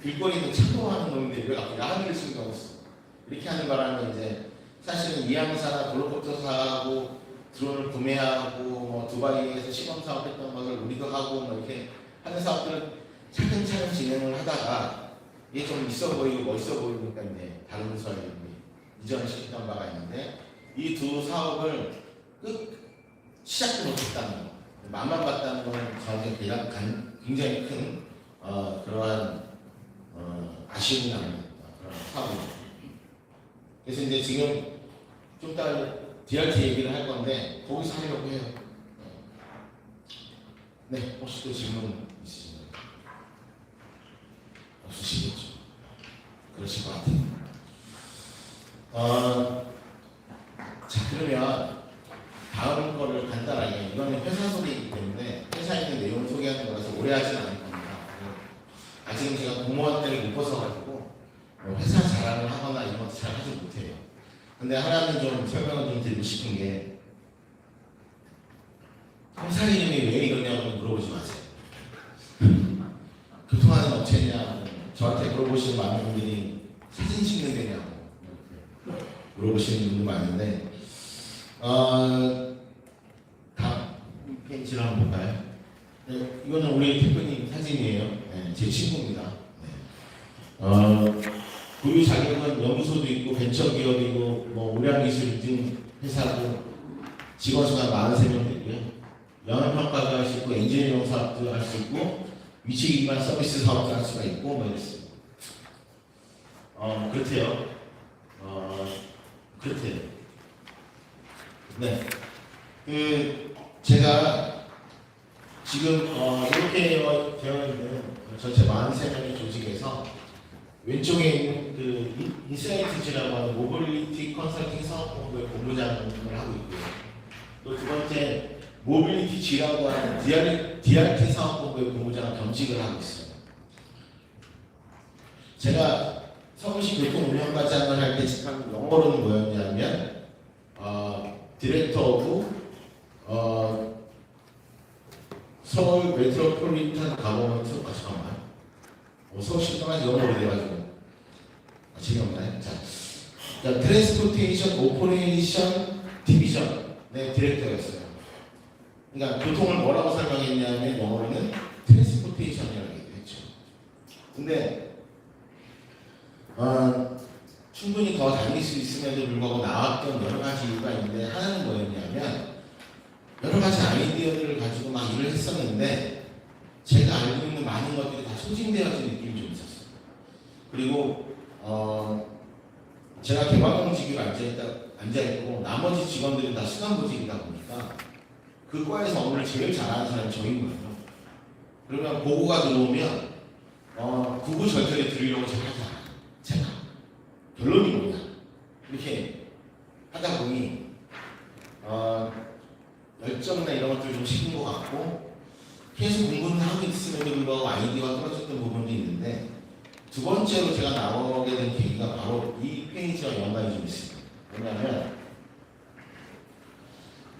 길거리는 차도 하는 놈인데 왜 갑자기 하늘을 신경 써? 이렇게 하는 바람에 이제 사실은 이항사나 블록버터 사하고 드론을 구매하고 두바이에서 시범 사업했던 것을 우리도 하고 이렇게 하는 사업들을 차근차근 진행을 하다가 이게 좀 있어 보이고 멋있어 보이니까 이제 다른 부서에 이전을 시켰던 바가 있는데 이 두 사업을 시작도 못했다는 거, 맛만 봤다는 건 저한테 굉장히 큰 그러한 아쉬움이 남는 그런 사업입니다. 그래서 이제 지금 좀 이따 DRT 얘기를 할 건데 거기서 하려고 해요. 네, 혹시 또 질문 있으신가요? 없으시겠죠. 그러실 것 같아요. 자, 그러면 다음 거를 간단하게, 이거는 회사 소개이기 때문에 회사에 있는 내용을 소개하는 거라서 오래 하진 않을 겁니다. 아직은 제가 공무원 때를 못 벗어가지고 회사 자랑을 하거나 이런 것도 잘 하지 못해요. 근데 하나는 좀 설명을 좀 드리고 싶은 게, 회사 이름이 왜 이러냐고 물어보지 마세요. 교통하는 업체냐, 저한테 물어보시는 많은 분들이 사진 찍는 데냐고 물어보시는 분도 많은데, 다음 페이지를 한번 볼까요? 네, 이거는 우리 대표님 사진이에요. 네, 제 친구입니다. 네. 보유 자격은 연구소도 있고 벤처기업이고 뭐 우량기술 등 회사고 직원 수가 43명 되고요. 영업평가도 할 수 있고 엔지니어링 사업도 할 수 있고 위치 기반 서비스 사업도 할 수가 있고 뭐 이랬어요. 그렇대요. 그렇대요. 네. 제가 지금 이렇게 되어 있는 전체 43명의 조직에서 왼쪽에 있는 그 인사이트지라고 하는 모빌리티 컨설팅 사업본부의 본부장을 하고 있고요. 또 두 번째 모빌리티 G라고 하는 DRT 사업본부의 본부장을 겸직을 하고 있어요. 제가 서울시 교통운영과장을 할 때 영어로는 뭐였냐면 디렉터 오브 서울 메트로폴리탄 가버먼트 잠깐만 서울시 떠나지 너무 오래돼가지고 재미없나요? 자, 트랜스포테이션 오퍼레이션 디비전의 디렉터였어요. 그러니까 교통을 뭐라고 설명했냐면 영어로는 트랜스포테이션이라고 얘기했죠. 근데 충분히 더 다닐 수 있음에도 불구하고 나왔던 여러 가지 이유가 있는데, 하나는 뭐였냐면 여러 가지 아이디어들을 가지고 막 일을 했었는데 제가 알고 있는 많은 것들이 다 소진되어진 느낌이 좀 있었어요. 그리고 제가 개발공직으로 앉아있고 나머지 직원들이 다 수강보직이다 보니까 그 과에서 업무를 제일 잘하는 사람이 저인 거예요. 그러면 보고가 들어오면 구구절절히 들으려고 잘 하지 않아요. 제가 결론이 뭐냐 이렇게 하다 보니 열정이나 이런 것들을 좀 식은 것 같고 계속 공부는 하고 있음에도 불구하고 아이디어가 떨어졌던 부분도 있는데, 두 번째로 제가 나오게 된 계기가 바로 이 페이지와 연관이 좀 있습니다. 왜냐하면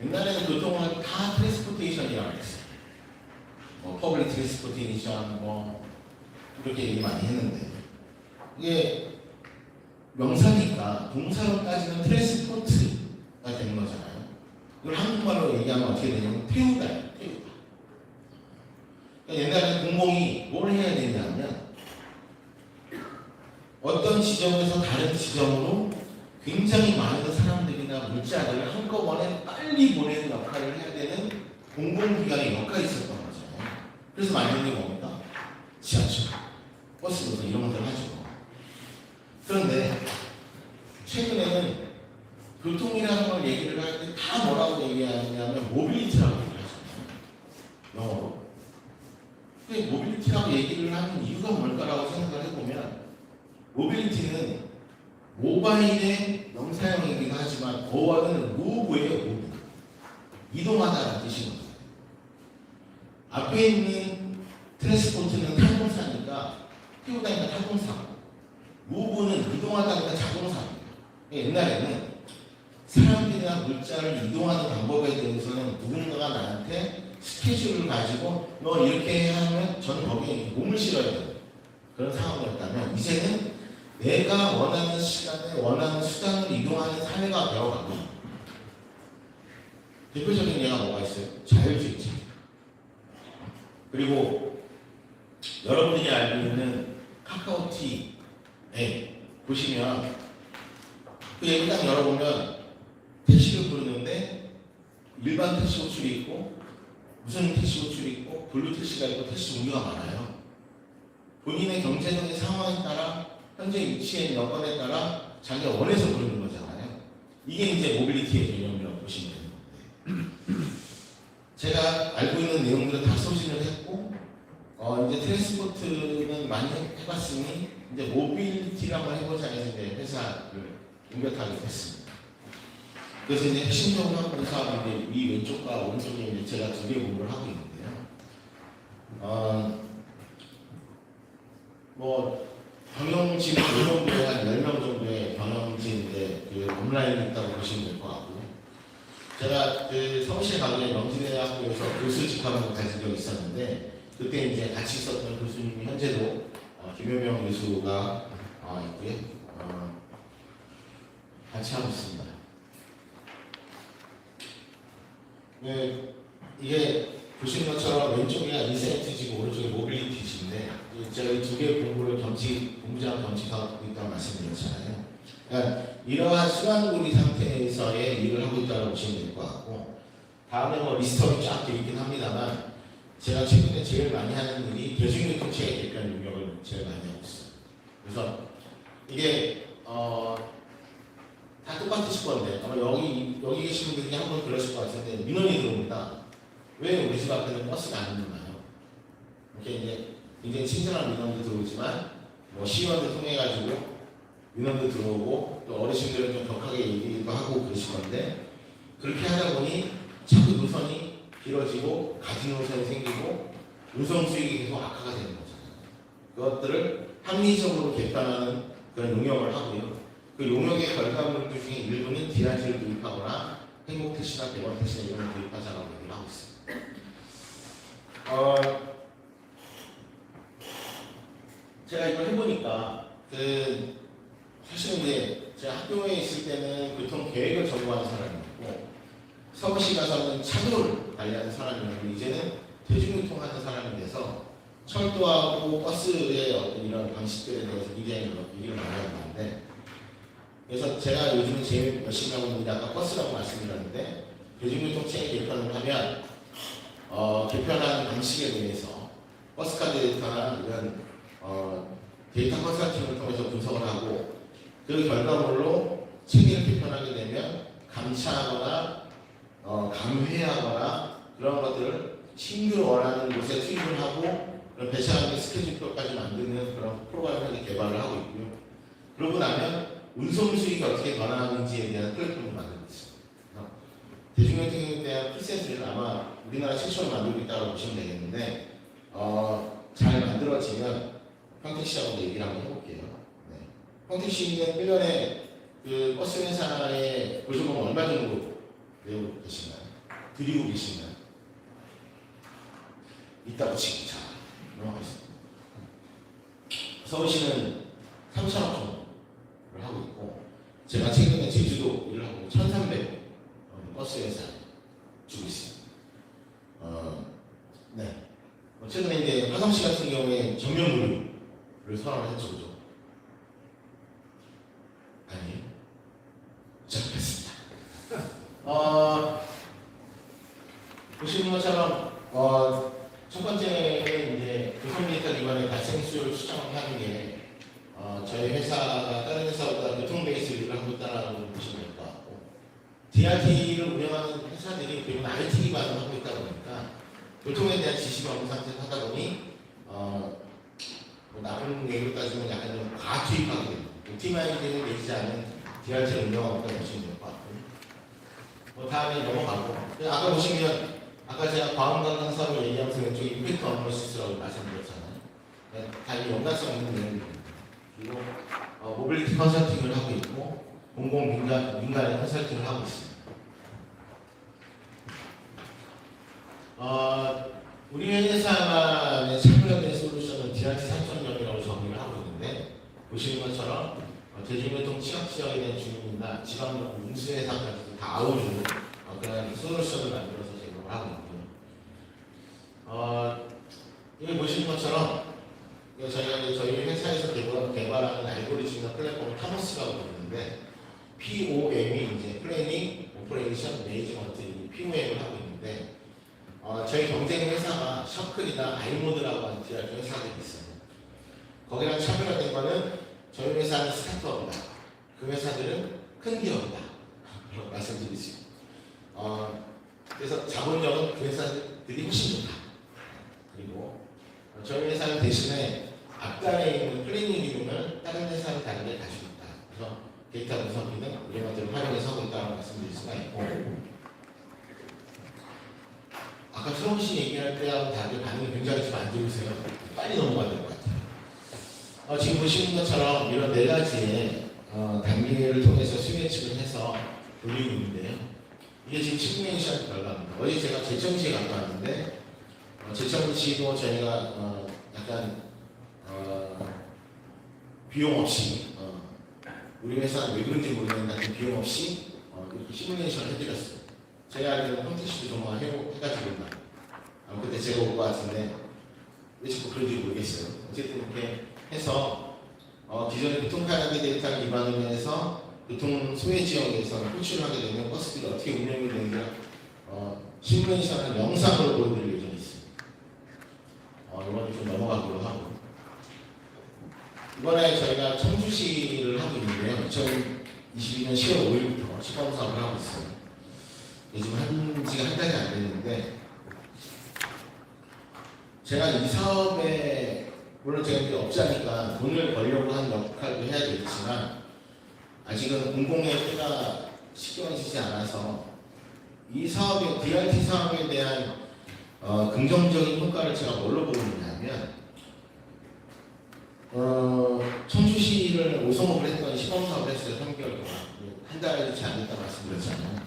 옛날에는 교통은 다 트랜스포테이션이라고 했어요. 퍼블릭 트랜스포테이션 이렇게 얘기 많이 했는데, 이게 명사니까 동사로 따지면 트랜스포트가 되는 거잖아요. 이걸 한국말로 얘기하면 어떻게 되냐면 태우다예요. 태우다. 그러니까 옛날에는 공공이 뭘 해야 되냐면 어떤 지점에서 다른 지점으로 굉장히 많은 사람들이나 물자들을 한꺼번에 빨리 보내는 역할을 해야 되는 공공기관의 역할이 있었던 거잖아요. 그래서 많이 있는 게 뭡니까? 지하철, 버스 노선 이런 것들 하죠. 그런데 최근에는 교통이라는 걸 얘기를 할 때 다 뭐라고 얘기하냐면 모빌리티라고 얘기하잖아요. 영어로. 근데 모빌리티라고 얘기를 하는 이유가 뭘까라고 생각을 해보면, 모빌리티는 모바일의 명사형이기도 하지만 어원은 무브예요. 무브. 이동하다라는 뜻이거든요. 앞에 있는 트랜스포트는 탈공사니까 태우다니까 탈공사고, 무브는 이동하다니까 자동사입니다. 옛날에는 사람들이나 물자를 이동하는 방법에 대해서는 누군가가 나한테 스케줄을 가지고 너 이렇게 하면 전 거기에 몸을 실어야 돼요. 그런 상황이었다면, 이제는 내가 원하는 시간에 원하는 수단을 이동하는 사회가 되어가고, 대표적인 예가 뭐가 있어요? 자율주행차. 그리고 여러분들이 알고 있는 카카오티에 보시면 그 얘기 딱 열어보면 택시를 부르는데 일반 택시 호출이 있고 무슨 택시 호출이 있고 블루 택시가 있고 택시 종류가 많아요. 본인의 경제적인 상황에 따라 현재 위치에 있는 여건에 따라 자기가 원해서 부르는 거잖아요. 이게 이제 모빌리티의 개념이라고 보시면 되는데 제가 알고 있는 내용들은 다 소진을 했고 이제 트랜스포트는 많이 해봤으니 이제 모빌리티를 한번 해보자 해서 이제 회사를 옮겨가게 됐습니다. 그래서 이제 핵심적으로 하고 있는 사업은 이제 이 왼쪽과 오른쪽에 이제 제가 두 개 공부를 하고 있는데요. 뭐 경영진 운영부에 한 10명 정도의 경영진인데 그 온라인이 있다고 보시면 될 것 같고 제가 그 서울시에 가기 전에 명진대학교에서 교수 직함을 가진 적이 있었는데 그때 이제 같이 있었던 교수님이 현재도 김효명 교수가 있고요. 같이 하고 있습니다. 네, 이게 보시는 것처럼 왼쪽이 인사이트지고 오른쪽이 모빌리티지인데 제가 이 두 개의 공부를 본부장 겸직하고 있다고 말씀드렸잖아요. 그러니까 이러한 순환고리 상태에서의 일을 하고 있다고 보시면 될 것 같고 다음에 뭐 리스트업이 쫙 되어 있긴 합니다만 제가 최근에 제일 많이 하는 일이 대중교통체계 개편 능력을 제일 많이 하고 있어요. 그래서 이게 다 똑같으실 건데 아마 여기 계신 분들이 한번 그러실 것 같은데 민원이 들어옵니다. 왜 우리 집 앞에는 버스가 안 있나요? 이렇게 이제 굉장히 친절한 민원도 들어오지만 뭐 시의원들 통해 가지고 민원도 들어오고 또 어르신들은 좀 격하게 얘기도 하고 그러실 건데 그렇게 하다 보니 자꾸 노선이 길어지고 가진 노선이 생기고 운송 수익이 계속 악화가 되는 거잖아요. 그것들을 합리적으로 개편하는 그런 용역을 하고요. 그 용역의 결과물들 중에 일부는 DRT를 도입하거나 행복택시나 대원택시나 이런 도입하자라고 얘기를 하고 있습니다. 제가 이걸 해보니까 사실은 이제 제가 학교에 있을 때는 교통 계획을 전공하는 사람이었고 서울시 가서는 차도를 관리하는 사람이었고 이제는 대중교통하는 사람이 돼서 철도하고 버스의 어떤 이런 방식들에 대해서 굉장히 얘기를 많이 하는데 그래서 제가 요즘 제일 열심히 하고 있는 게 아까 버스라고 말씀드렸는데 대중교통 체계 개편을 하면 개편하는 방식에 대해서 버스카드 데이터나 이런 데이터 컨설팅을 통해서 분석을 하고 그 결과물로 체계를 개편하게 되면 감차하거나 감회하거나 그런 것들을 신규 원하는 곳에 투입을 하고 배차하는 스케줄표까지 만드는 그런 프로그램을 개발을 하고 있고요. 그러고 나면 운송 수익이 어떻게 변화하는지에 대한 플랫폼을 만들고 있습니다. 대중교통에 대한 풀셋을 아마 우리나라 최초로 만들고 있다고 보시면 되겠는데 잘 만들어지면 평택시하고도 얘기를 한번 해볼게요. 네. 평택시는 1년에 그 버스 회사의 보조금 얼마 정도 내고 계신가요? 드리고 계신가요? 있다고 치고 자 넘어가겠습니다. 서울시는 3,000억 정도를 하고 있고 제가 최근에 제주도 일을 하고 1,300 버스 회사 주고 있습니다. 네. 최근에 이제 화성시 같은 경우에 전면 무료를 선언을 했죠, 그죠? 아니에요. 시작했습니다. 보시는 것처럼 첫 번째는 이제 교통 데이터 기반의 발생 수요를 추정하는 게 저희 회사가 다른 회사보다 교통 베이스 일을 하고 있다라고 보시면 될 것 같고 DRT를 운영하는 회사들이 대부분 IT 기반을 하고 있다 보니까 교통에 대한 지식이 없는 상태에서 하다 보니 뭐 나쁜 얘기로 따지면 약간 좀 과투입하게 됩니다. 옵티마이징을 내지 않은 DRT를 운영하고 있다고 보시면 될 것 같고 뭐 다음에 넘어가고 아까 보시면 아까 제가 과학관광 사업을 얘기하면서 왼쪽에 임팩트 어널리시스라고 말씀드렸잖아요. 다 연관성 있는 내용입니다. 그리고 모빌리티 컨설팅을 하고 있고 민간의 컨설팅을 하고 있습니다. 우리 회사만의 참여된 솔루션은 DRT 3.0이라고 정의를 하고 있는데 보시는 것처럼 대중교통 취약지역에 대한 주민이나 지방 운수회사까지도 다 아우르는 그런 솔루션을 만들어서 제공을 하고 있고요. 여기 보시는 것처럼 저희가 저희 회사에서 개발하는 알고리즘이나 플랫폼을 타머스라고 부르는데 POM이 이제 플래닝, 오퍼레이션, 매니지먼트 POM을 하고 있는데 저희 경쟁 회사가 셔클이나 아이모드라고 하는 DRT 회사들이 있어요. 거기랑 차별화된 거는 저희 회사는 스타트업이다. 그 회사들은 큰 기업이다. 말씀드리겠습니다. 그래서 자본력은 그 회사들이 훨씬 좋다. 그리고 저희 회사는 대신에 앞단에 있는 클리닝 기능을 다른 회사는 다르게 가지고 있다. 그래서 데이터 분석기는 이런 것들을 활용해서 하고 있다고 말씀드릴 수가 있고, 아까 트럼씨 얘기할 때하고 다르게 반응이 굉장히 좀 안 좋으세요. 빨리 넘어가야 될 것 같아요. 지금 보시는 것처럼 이런 네 가지의 단계를 통해서 수혜측을 해서 돌리고 있는데요. 이게 지금 시뮬레이션 결과입니다. 어제 제가 재청시에 갖고 왔는데, 재청시도 저희가 약간 비용 없이 우리 회사는 왜 그런지 모르겠는데 비용 없이 이렇게 시뮬레이션을 해드렸어요. 제가 알기로는 컴퓨터시도 정말 해가지고 있나. 그때 제가 올 것 같은데 왜 자꾸 그런지 모르겠어요. 어쨌든 이렇게 해서 기존의 교통카드 데이터를 기반으로 해서 교통 소외 지역에서 호출을 하게 되면 버스들이 어떻게 운영이 되는가 시뮬레이션을 영상으로 보여드릴 예정이 있습니다. 이번에 좀 넘어가기로 하고, 이번에 저희가 청주시를 하고 있는데요. 2022년 10월 5일부터 시범 사업을 하고 있어요. 지금 한 지가 한 달이 안 됐는데, 제가 이 사업에 물론 제가 이제 업자니까 돈을 벌려고 하는 역할도 해야 되겠지만 아직은 공공의 때가 시켜지지 않아서 이 사업의 DRT 사업에 대한 긍정적인 효과를 제가 뭘로 보고 있냐면, 청주시를 5성업을 했더니 시범사업을 했어요. 3개월 동안. 한 달이 안 됐다고 말씀드렸잖아요.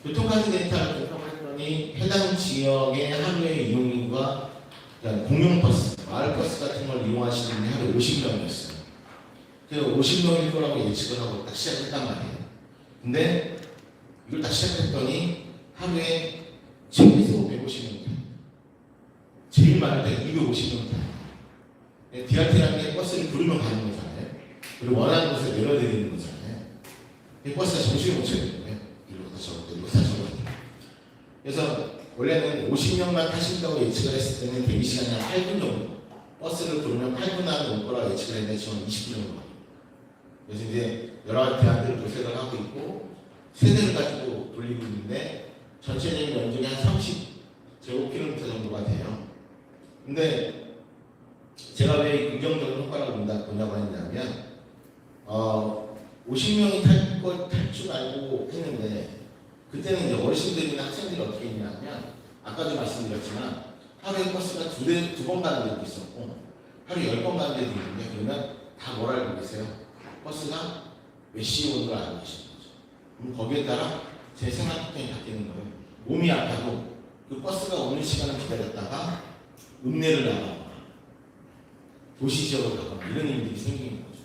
교통카드 데이터를 분석을 했더니 해당 지역의 하루의 이용인과 공용버스, 마을버스 같은 걸 이용하시는 분이 하루에 50명이었어요. 그래서 50명일 거라고 예측을 하고 딱 시작했단 말이에요. 근데 이걸 딱 시작했더니 하루에 최소 150명 타요. 제일 많을 때 250명 타요. DRT라는 게 버스를 부르면 가는 거잖아요. 그리고 원하는 곳에 내려드리는 거잖아요. 버스가 정신을 못 차리는 거예요. 이러고 저러고 이러고 저러고. 그래서 원래는 50명만 타신다고 예측을 했을 때는 대기시간이 한 8분 정도, 버스를 부르면 8분 안에 올 거라고 예측을 했는데 지금 20분 정도 가요. 그래서 이제 여러 가지 대안들을 도색을 하고 있고 세대를 가지고 돌리고 있는데 전체적인 면적이 한 30제곱킬로미터 정도가 돼요. 근데 제가 왜 긍정적인 효과를 본다고 했냐면 50명이 탈 줄 알고 했는데, 그때는 이제 어르신들이나 학생들이 어떻게 했냐면 아까도 말씀드렸지만 하루에 버스가 두 번 가는 데도 있었고 하루에 10번 가는 데도 있는데, 그러면 다 뭘 알고 계세요? 버스가 몇 시에 오는 걸 알고 계시는 거죠. 그럼 거기에 따라 제 생활 패턴이 바뀌는 거예요. 몸이 아파도 그 버스가 오는 시간을 기다렸다가 읍내를 나가거나 도시 지역으로 가거나 이런 일들이 생기는 거죠.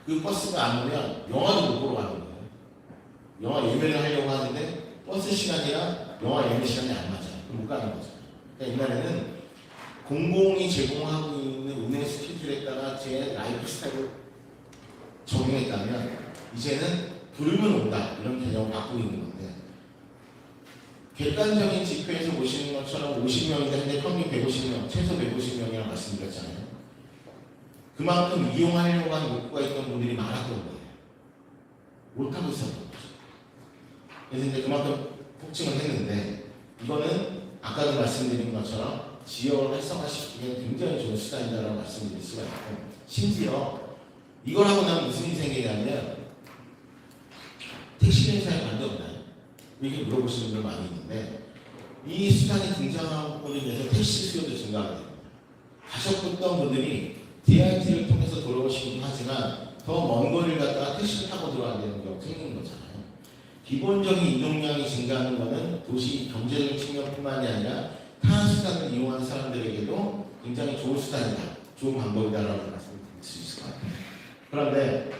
그 버스가 안 오면 영화도 못 보러 가는 거예요. 영화 예매를 하려고 하는데 버스 시간이랑 영화 예매 시간이 안 맞아요. 그럼 못 가는 거죠. 그러니까 옛날에는 공공이 제공하고 있는 운행 스케줄에다가 제 라이프 스타일을 적용했다면 이제는 부르면 온다 이런 개념을 바꾸고 있는 건데, 객관적인 지표에서 보시는 것처럼 50명인데 평균 150명, 최소 150명이라고 말씀드렸잖아요. 그만큼 이용하려고 하는 욕구가 있던 분들이 많았던 거예요. 못하고 있었던 거죠. 그래서 이제 그만큼 폭증을 했는데, 이거는 아까도 말씀드린 것처럼 지역을 활성화시키기에 굉장히 좋은 수단이라고 말씀드릴 수가 있고, 심지어 이걸 하고 나면 무슨 일이 생기냐면 택시 회사에 관계없나요? 이렇게 물어보시는 분들 많이 있는데, 이 수단이 등장하고 인해서 택시 수요도 증가가 됩니다. 가셨던 분들이 DRT를 통해서 돌아오시기도 하지만 더 먼 거리를 갖다가 택시를 타고 들어와야 되는 경우가 생기는 거잖아요. 기본적인 이동량이 증가하는 것은 도시 경제적인 측면뿐만이 아니라 타 수단을 이용하는 사람들에게도 굉장히 좋은 수단이다, 좋은 방법이다라고 말씀드릴 수 있을 것 같아요. 그런데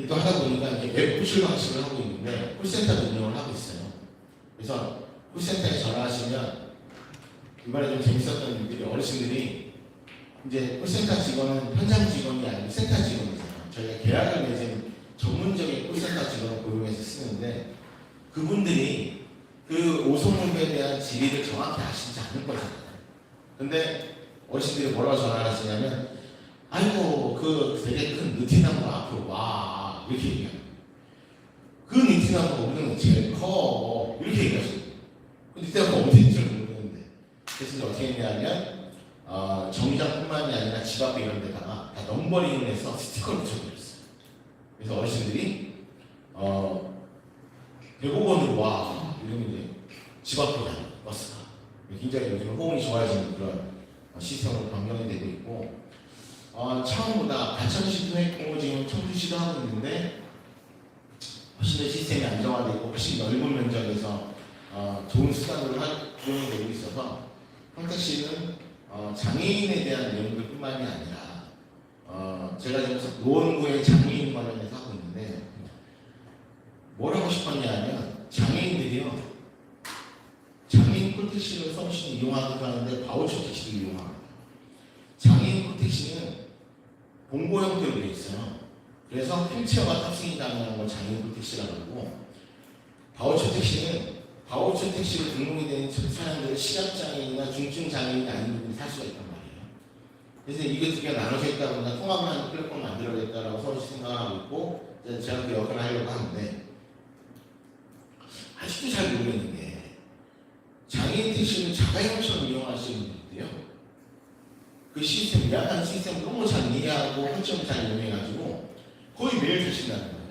또 하다 보니까 이렇게 웹 호출 방식을 하고 있는데 콜센터도 운영을 하고 있어요. 그래서 콜센터에 전화하시면 이번에 좀 재밌었던 일들이, 어르신들이 이제 콜센터 직원은 현장 직원이 아니고 센터 직원이잖아요. 저희가 계약을 맺은 전문적인 콜센터 직원을 고용해서 쓰는데, 그분들이 그 오송물에 대한 질의를 정확히 아시지 않을 거잖아요. 근데 어르신들이 뭐라고 전화를 하시냐면, 아이고 그 되게 큰 느티나무 앞으로 와 이렇게 얘기해요. 베트남 우리는 제일 커 이렇게 얘기하셨어요. 근데 그때가 어딘지 모르겠는데 그래서 이제 어떻게 했냐면 정류장뿐만이 아니라 집 앞에 이런 데다가 다 넘버링을 해서 스티커를 붙여버렸어요. 그래서 어르신들이 105번으로 와 이러면 이제 집 앞으로 가는 버스가 굉장히 요즘 호응이 좋아지는 그런 시스템으로 변경이 되고 있고 처음보다 가천시도 했고 지금 청주시도 하고 있는데 훨씬 더 시스템이 안정화되고 훨씬 넓은 면적에서 좋은 수단으로 활용이 되고 있어서 평택시는 장애인에 대한 내용들 뿐만이 아니라 제가 지금 노원구의 장애인 관련해서 하고 있는데 뭘 하고 싶었냐면 장애인들이요 장애인 콜택시를 서울시는 이용하기도 하는데 바우처 택시도 이용합니다. 장애인 콜택시는 봉고 형태로 되어 있어요. 그래서 휠체어가 탑승이 가능한 걸 장애인 콜택시라고 하고 바우처 택시는 바우처 택시로 등록이 된 차량들은 시각장애인이나 중증장애인이 아닌 분들이 탈 수가 있단 말이에요. 그래서 이게 두 개가 나눠져 있다 보니까 통합하는 플랫폼을 만들어야겠다라고 서울시 생각하고 있고 제가 그 역할을 하려고 하는데 아직도 잘 모르겠는 게 장애인 택시를 자가용처럼 이용할 수 있는 분들이요. 그 시스템, 예약하는 시스템을 너무 잘 이해하고 한점을 잘 이용해가지고 거의 매일 타신다는 거예요.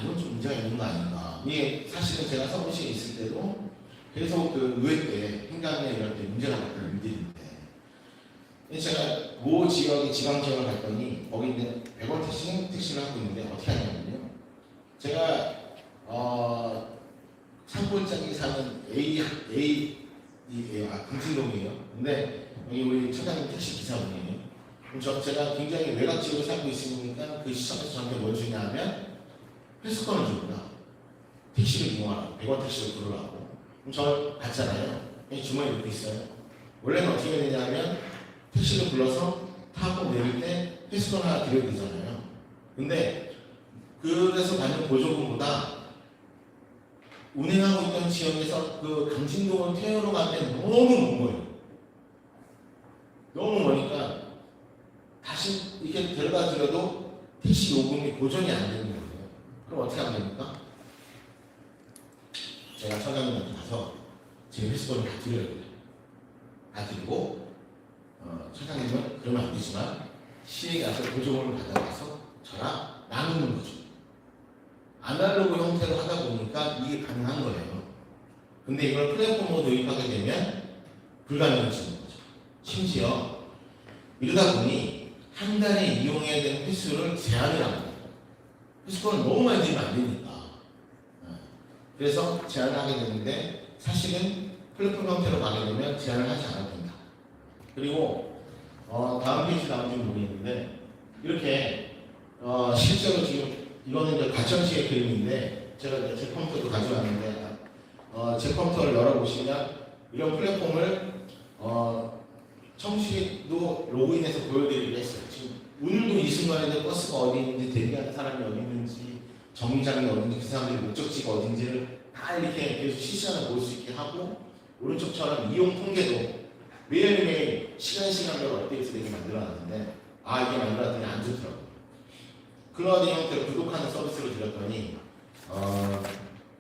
이건 좀 문제가 있는 거 아닌가. 이게 사실은 제가 서울시에 있을 때도 계속 그 의회 때, 행정에 이럴 때 문제가 많던 일들인데 제가 모 지역의 지방지역을 갔더니 거기 이제 100원 택시를 하고 있는데 어떻게 하냐면요. 제가 산골짜기 사는 금신동이에요. 근데 여기 우리 차장님 택시 기사분이에요. 그럼 제가 굉장히 외곽 지역에 살고 있으니까 그 시청에서 저한테 뭘 주냐면 회수권을 줍니다. 택시를 이용하라고, 100원 택시를 부르라고. 그럼 저 갔잖아요. 주머니에 넣고 있어요. 원래는 어떻게 되냐면 택시를 불러서 타고 내릴 때 회수권 하나 드려야 되잖아요. 근데 그래서 받는 보조금보다 운행하고 있던 지역에서 그 강진동을 태우러 가는데 너무 먼 거예요. 너무 머니까 다시 이렇게 데려다 드려도 택시 요금이 보전이 안 되는 거예요. 그럼 어떻게 하면 됩니까? 제가 차장님한테 가서 제 회수권을 다 드려야 돼요. 다 드리고 차장님은 그러면 안 되지만 시에 가서 보조금을 받아와서 저랑 나누는 거죠. 아날로그 형태로 하다 보니까 이게 가능한 거예요. 근데 이걸 플랫폼으로 도입하게 되면 불가능해지는 거죠. 심지어 이러다 보니 한 달에 이용해야 되는 횟수를 제한을 합니다. 횟수권을 너무 많이 들면 안 되니까. 그래서 제한을 하게 되는데 사실은 플랫폼 형태로 가게 되면 제한을 하지 않아도 된다. 그리고 다음 페이지 나온지 모르겠는데 이렇게 실제로 지금 이거는 이제 가천시의 그림인데 제가 제 컴퓨터도 가져왔는데 제 컴퓨터를 열어보시면 이런 플랫폼을 청주시도 로그인해서 보여드리기로 했어요. 지금 오늘도 이 순간에도 버스가 어디 있는지 대기하는 사람이 어디 있는지 정류장이 어딘지 그 사람들의 목적지가 어딘지를 다 이렇게 계속 실시간으로 볼 수 있게 하고 오른쪽처럼 이용 통계도 매일매일 시간별로 업데이트되게 만들어놨는데 이게 만들어놨더니 안 좋더라고요. 그런 형태로 구독하는 서비스를 드렸더니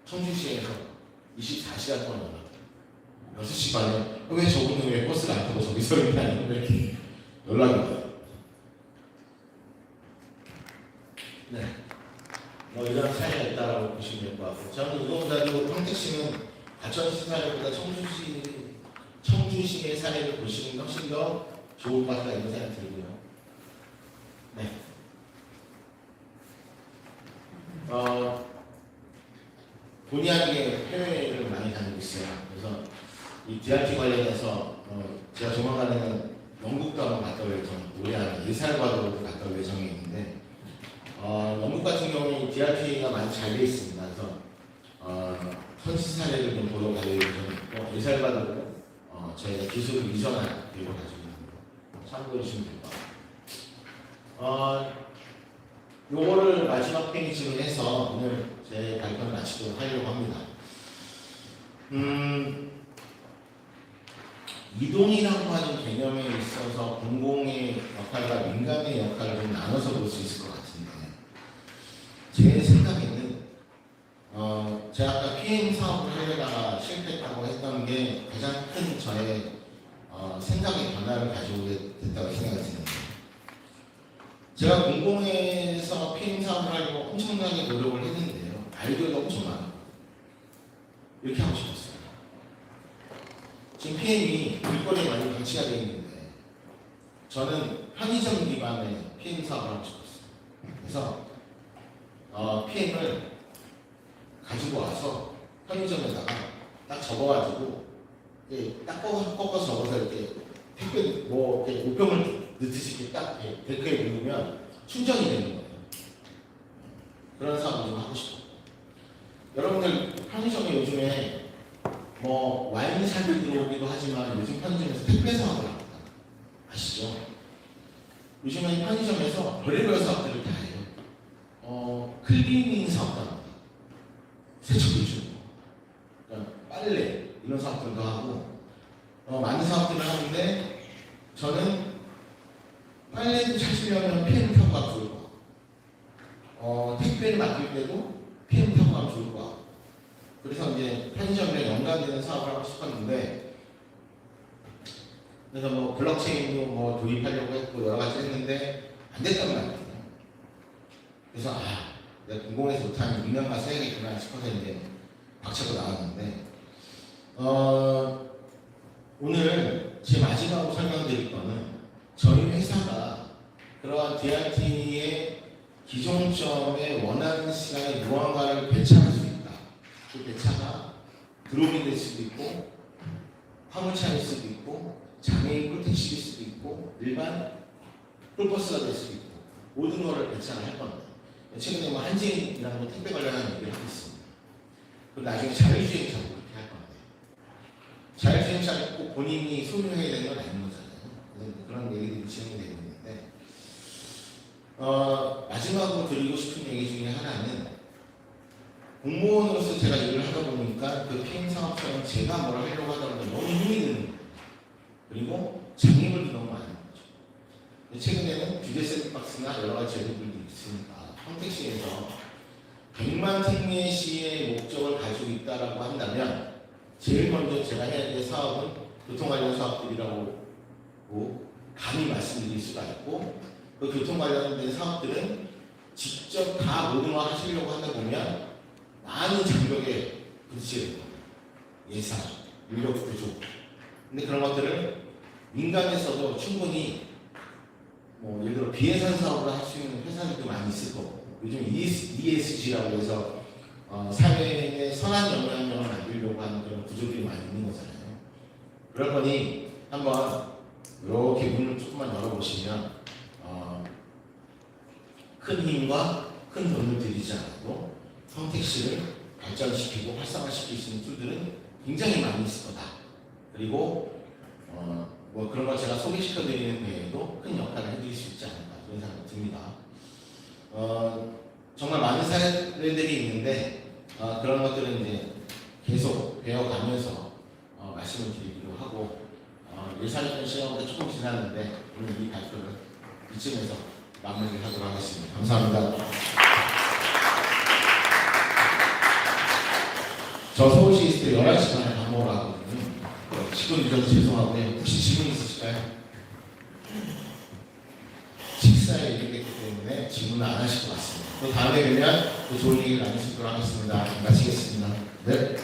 청주시에서 24시간 동안 연락 6시 반에 왜 저분은 왜 버스를 안 타고 저기 서 있냐고 이렇게 연락이 와요. 네. 이런 차이가 있다라고 보시면 될 것 같고 저는 이거보다도 평택시는 가천시 사례보다 청주시의 사례를 보시는 게 훨씬 더 좋을 것 같다 이런 생각이 들고요. 네. 본의 아니게 해외를 많이 다니고 있어요. 그래서 이 DRT 관련해서 제가 조만간에는 영국도 한번 갔다 올 예정, 올해 안에 엘살바도르도 갔다 올 예정이 있는데 영국 같은 경우는 DRT가 많이 잘 돼 있습니다. 그래서 현지 사례를 좀 보러 갈 예정이 있고 엘살바도르 저희가 기술을 이전한 계획을 가지고 있는 거 참고해 주시면 될 것 같아요. 요거를 마지막 페이지로 해서 오늘 제 발표를 마치도록 하려고 합니다. 이동이라고 하는 개념에 있어서 공공의 역할과 민간의 역할을 좀 나눠서 볼 수 있을 것 같은데 제 생각에는 생각의 변화를 가져오게 됐다고 생각이 듭니다. 제가 공공에서 PM 사업을 하려고 엄청나게 노력을 했는데요. 아이디어가 엄청 많아요. 이렇게 하고 싶었어요. 지금 PM이 길거리에 많이 방치가 되어 있는데 저는 편의점 기반의 PM 사업을 하고 싶었어요. 그래서 PM을 가지고 와서 편의점에다가 딱 접어가지고 딱 꺾어서 접어서 이렇게 택배 이렇게 우병을 넣듯이 이렇게 딱 데크에 누르면 충전이 되는 거예요. 그런 사업을 좀 하고 싶어요. 여러분들 편의점에 요즘에 와인샵이 들어오기도 하지만 요즘 편의점에서 택배 사업을 합니다. 아시죠? 요즘에 편의점에서 별의별 사업들을 다 해요. 클리닝 사업도 합니다. 세척기 주고, 빨래 이런 사업들도 하고 많은 사업들을 하는데 저는 빨래를 찾으려면 PM 타고 가면 좋을 것 같고 택배를 맡길 때도 PM 타고 가면 좋을 것 같고 그래서 이제 편의점이랑 연관되는 사업을 하고 싶었는데 그래서 블록체인도 도입하려고 했고 여러 가지 했는데 안 됐단 말이에요. 그래서 내가 공공에서 못하면 민간 가서 해야겠구나 싶어서 이제 박차고 나왔는데 오늘 제 마지막으로 설명드릴 거는 저희 회사가 그러한 DRT의 기존점에 원하는 시간에 무언가를 배차할 수 있다. 그 배차가 드롭이 될 수도 있고 화물차일 수도 있고 장애인 꿀택시일 수도 있고 일반 꿀버스가 될 수도 있고 모든 것을 배차를 할 겁니다. 최근에 한진이라는 택배 관련한 얘기를 하고 있습니다. 그리고 나중에 자율주행차도 그렇게 할 겁니다. 자율주행차는 꼭 본인이 소유해야 되는 건 아닌 거잖아요. 그런 얘기들이 진행이 되고 있는데 마지막으로 드리고 싶은 얘기 중에 하나는 공무원으로서 제가 일을 하다 보니까 그 PM 사업처럼 제가 뭘 하려고 하다 보니 너무 힘이 드는 거예요. 그리고 장애물도 너무 많은 거죠. 최근에는 규제 샌드박스나 여러 가지 제도들도 있으니까 평택시에서 100만 특례시의 목적을 가지고 있다라고 한다면 제일 먼저 제가 해야 될 사업은 교통 관련 사업들이라고 감히 말씀드릴 수가 있고 그 교통 관련된 사업들은 직접 다 모든 걸 하시려고 하다 보면 많은 장벽에 부딪히게 됩니다. 예산, 인력 부족. 근데 그런 것들을 민간에서도 충분히 예를 들어 비예산 사업을 할 수 있는 회사들도 많이 있을 거고 요즘 ESG라고 해서 사회에 선한 영향력을 만들려고 하는 그런 구조들이 많이 있는 거잖아요. 그럴 거니 한번 이렇게 문을 조금만 열어보시면 큰 힘과 큰 돈을 들이지 않아도 평택시를 발전시키고 활성화시킬 수 있는 툴들은 굉장히 많이 있을 거다. 그리고 그런 걸 제가 소개시켜드리는 데에도 큰 역할을 해드릴 수 있지 않을까 그런 생각이 듭니다. 정말 많은 사례들이 있는데 그런 것들은 이제 계속 배워가면서 말씀을 드리기로 하고 예산했던 시간보다 조금 지났는데 오늘 이 발표를 이쯤에서 마무리하도록 하겠습니다. 감사합니다. 저 서울시 있을 때 11시 반에 밥 먹으러 가거든요. 10분 늦어서 죄송하고요. 혹시 질문 있으실까요? 식사에 이르겠기 때문에 질문을 안 하실 것 같습니다. 또 다음에 뵈면 또 좋은 얘기를 나눌 수 있도록 하겠습니다. 마치겠습니다. 네.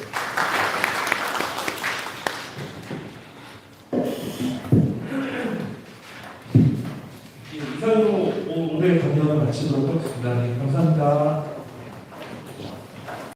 이상으로 오늘 강연을 마치도록 하겠습니다. 네, 감사합니다.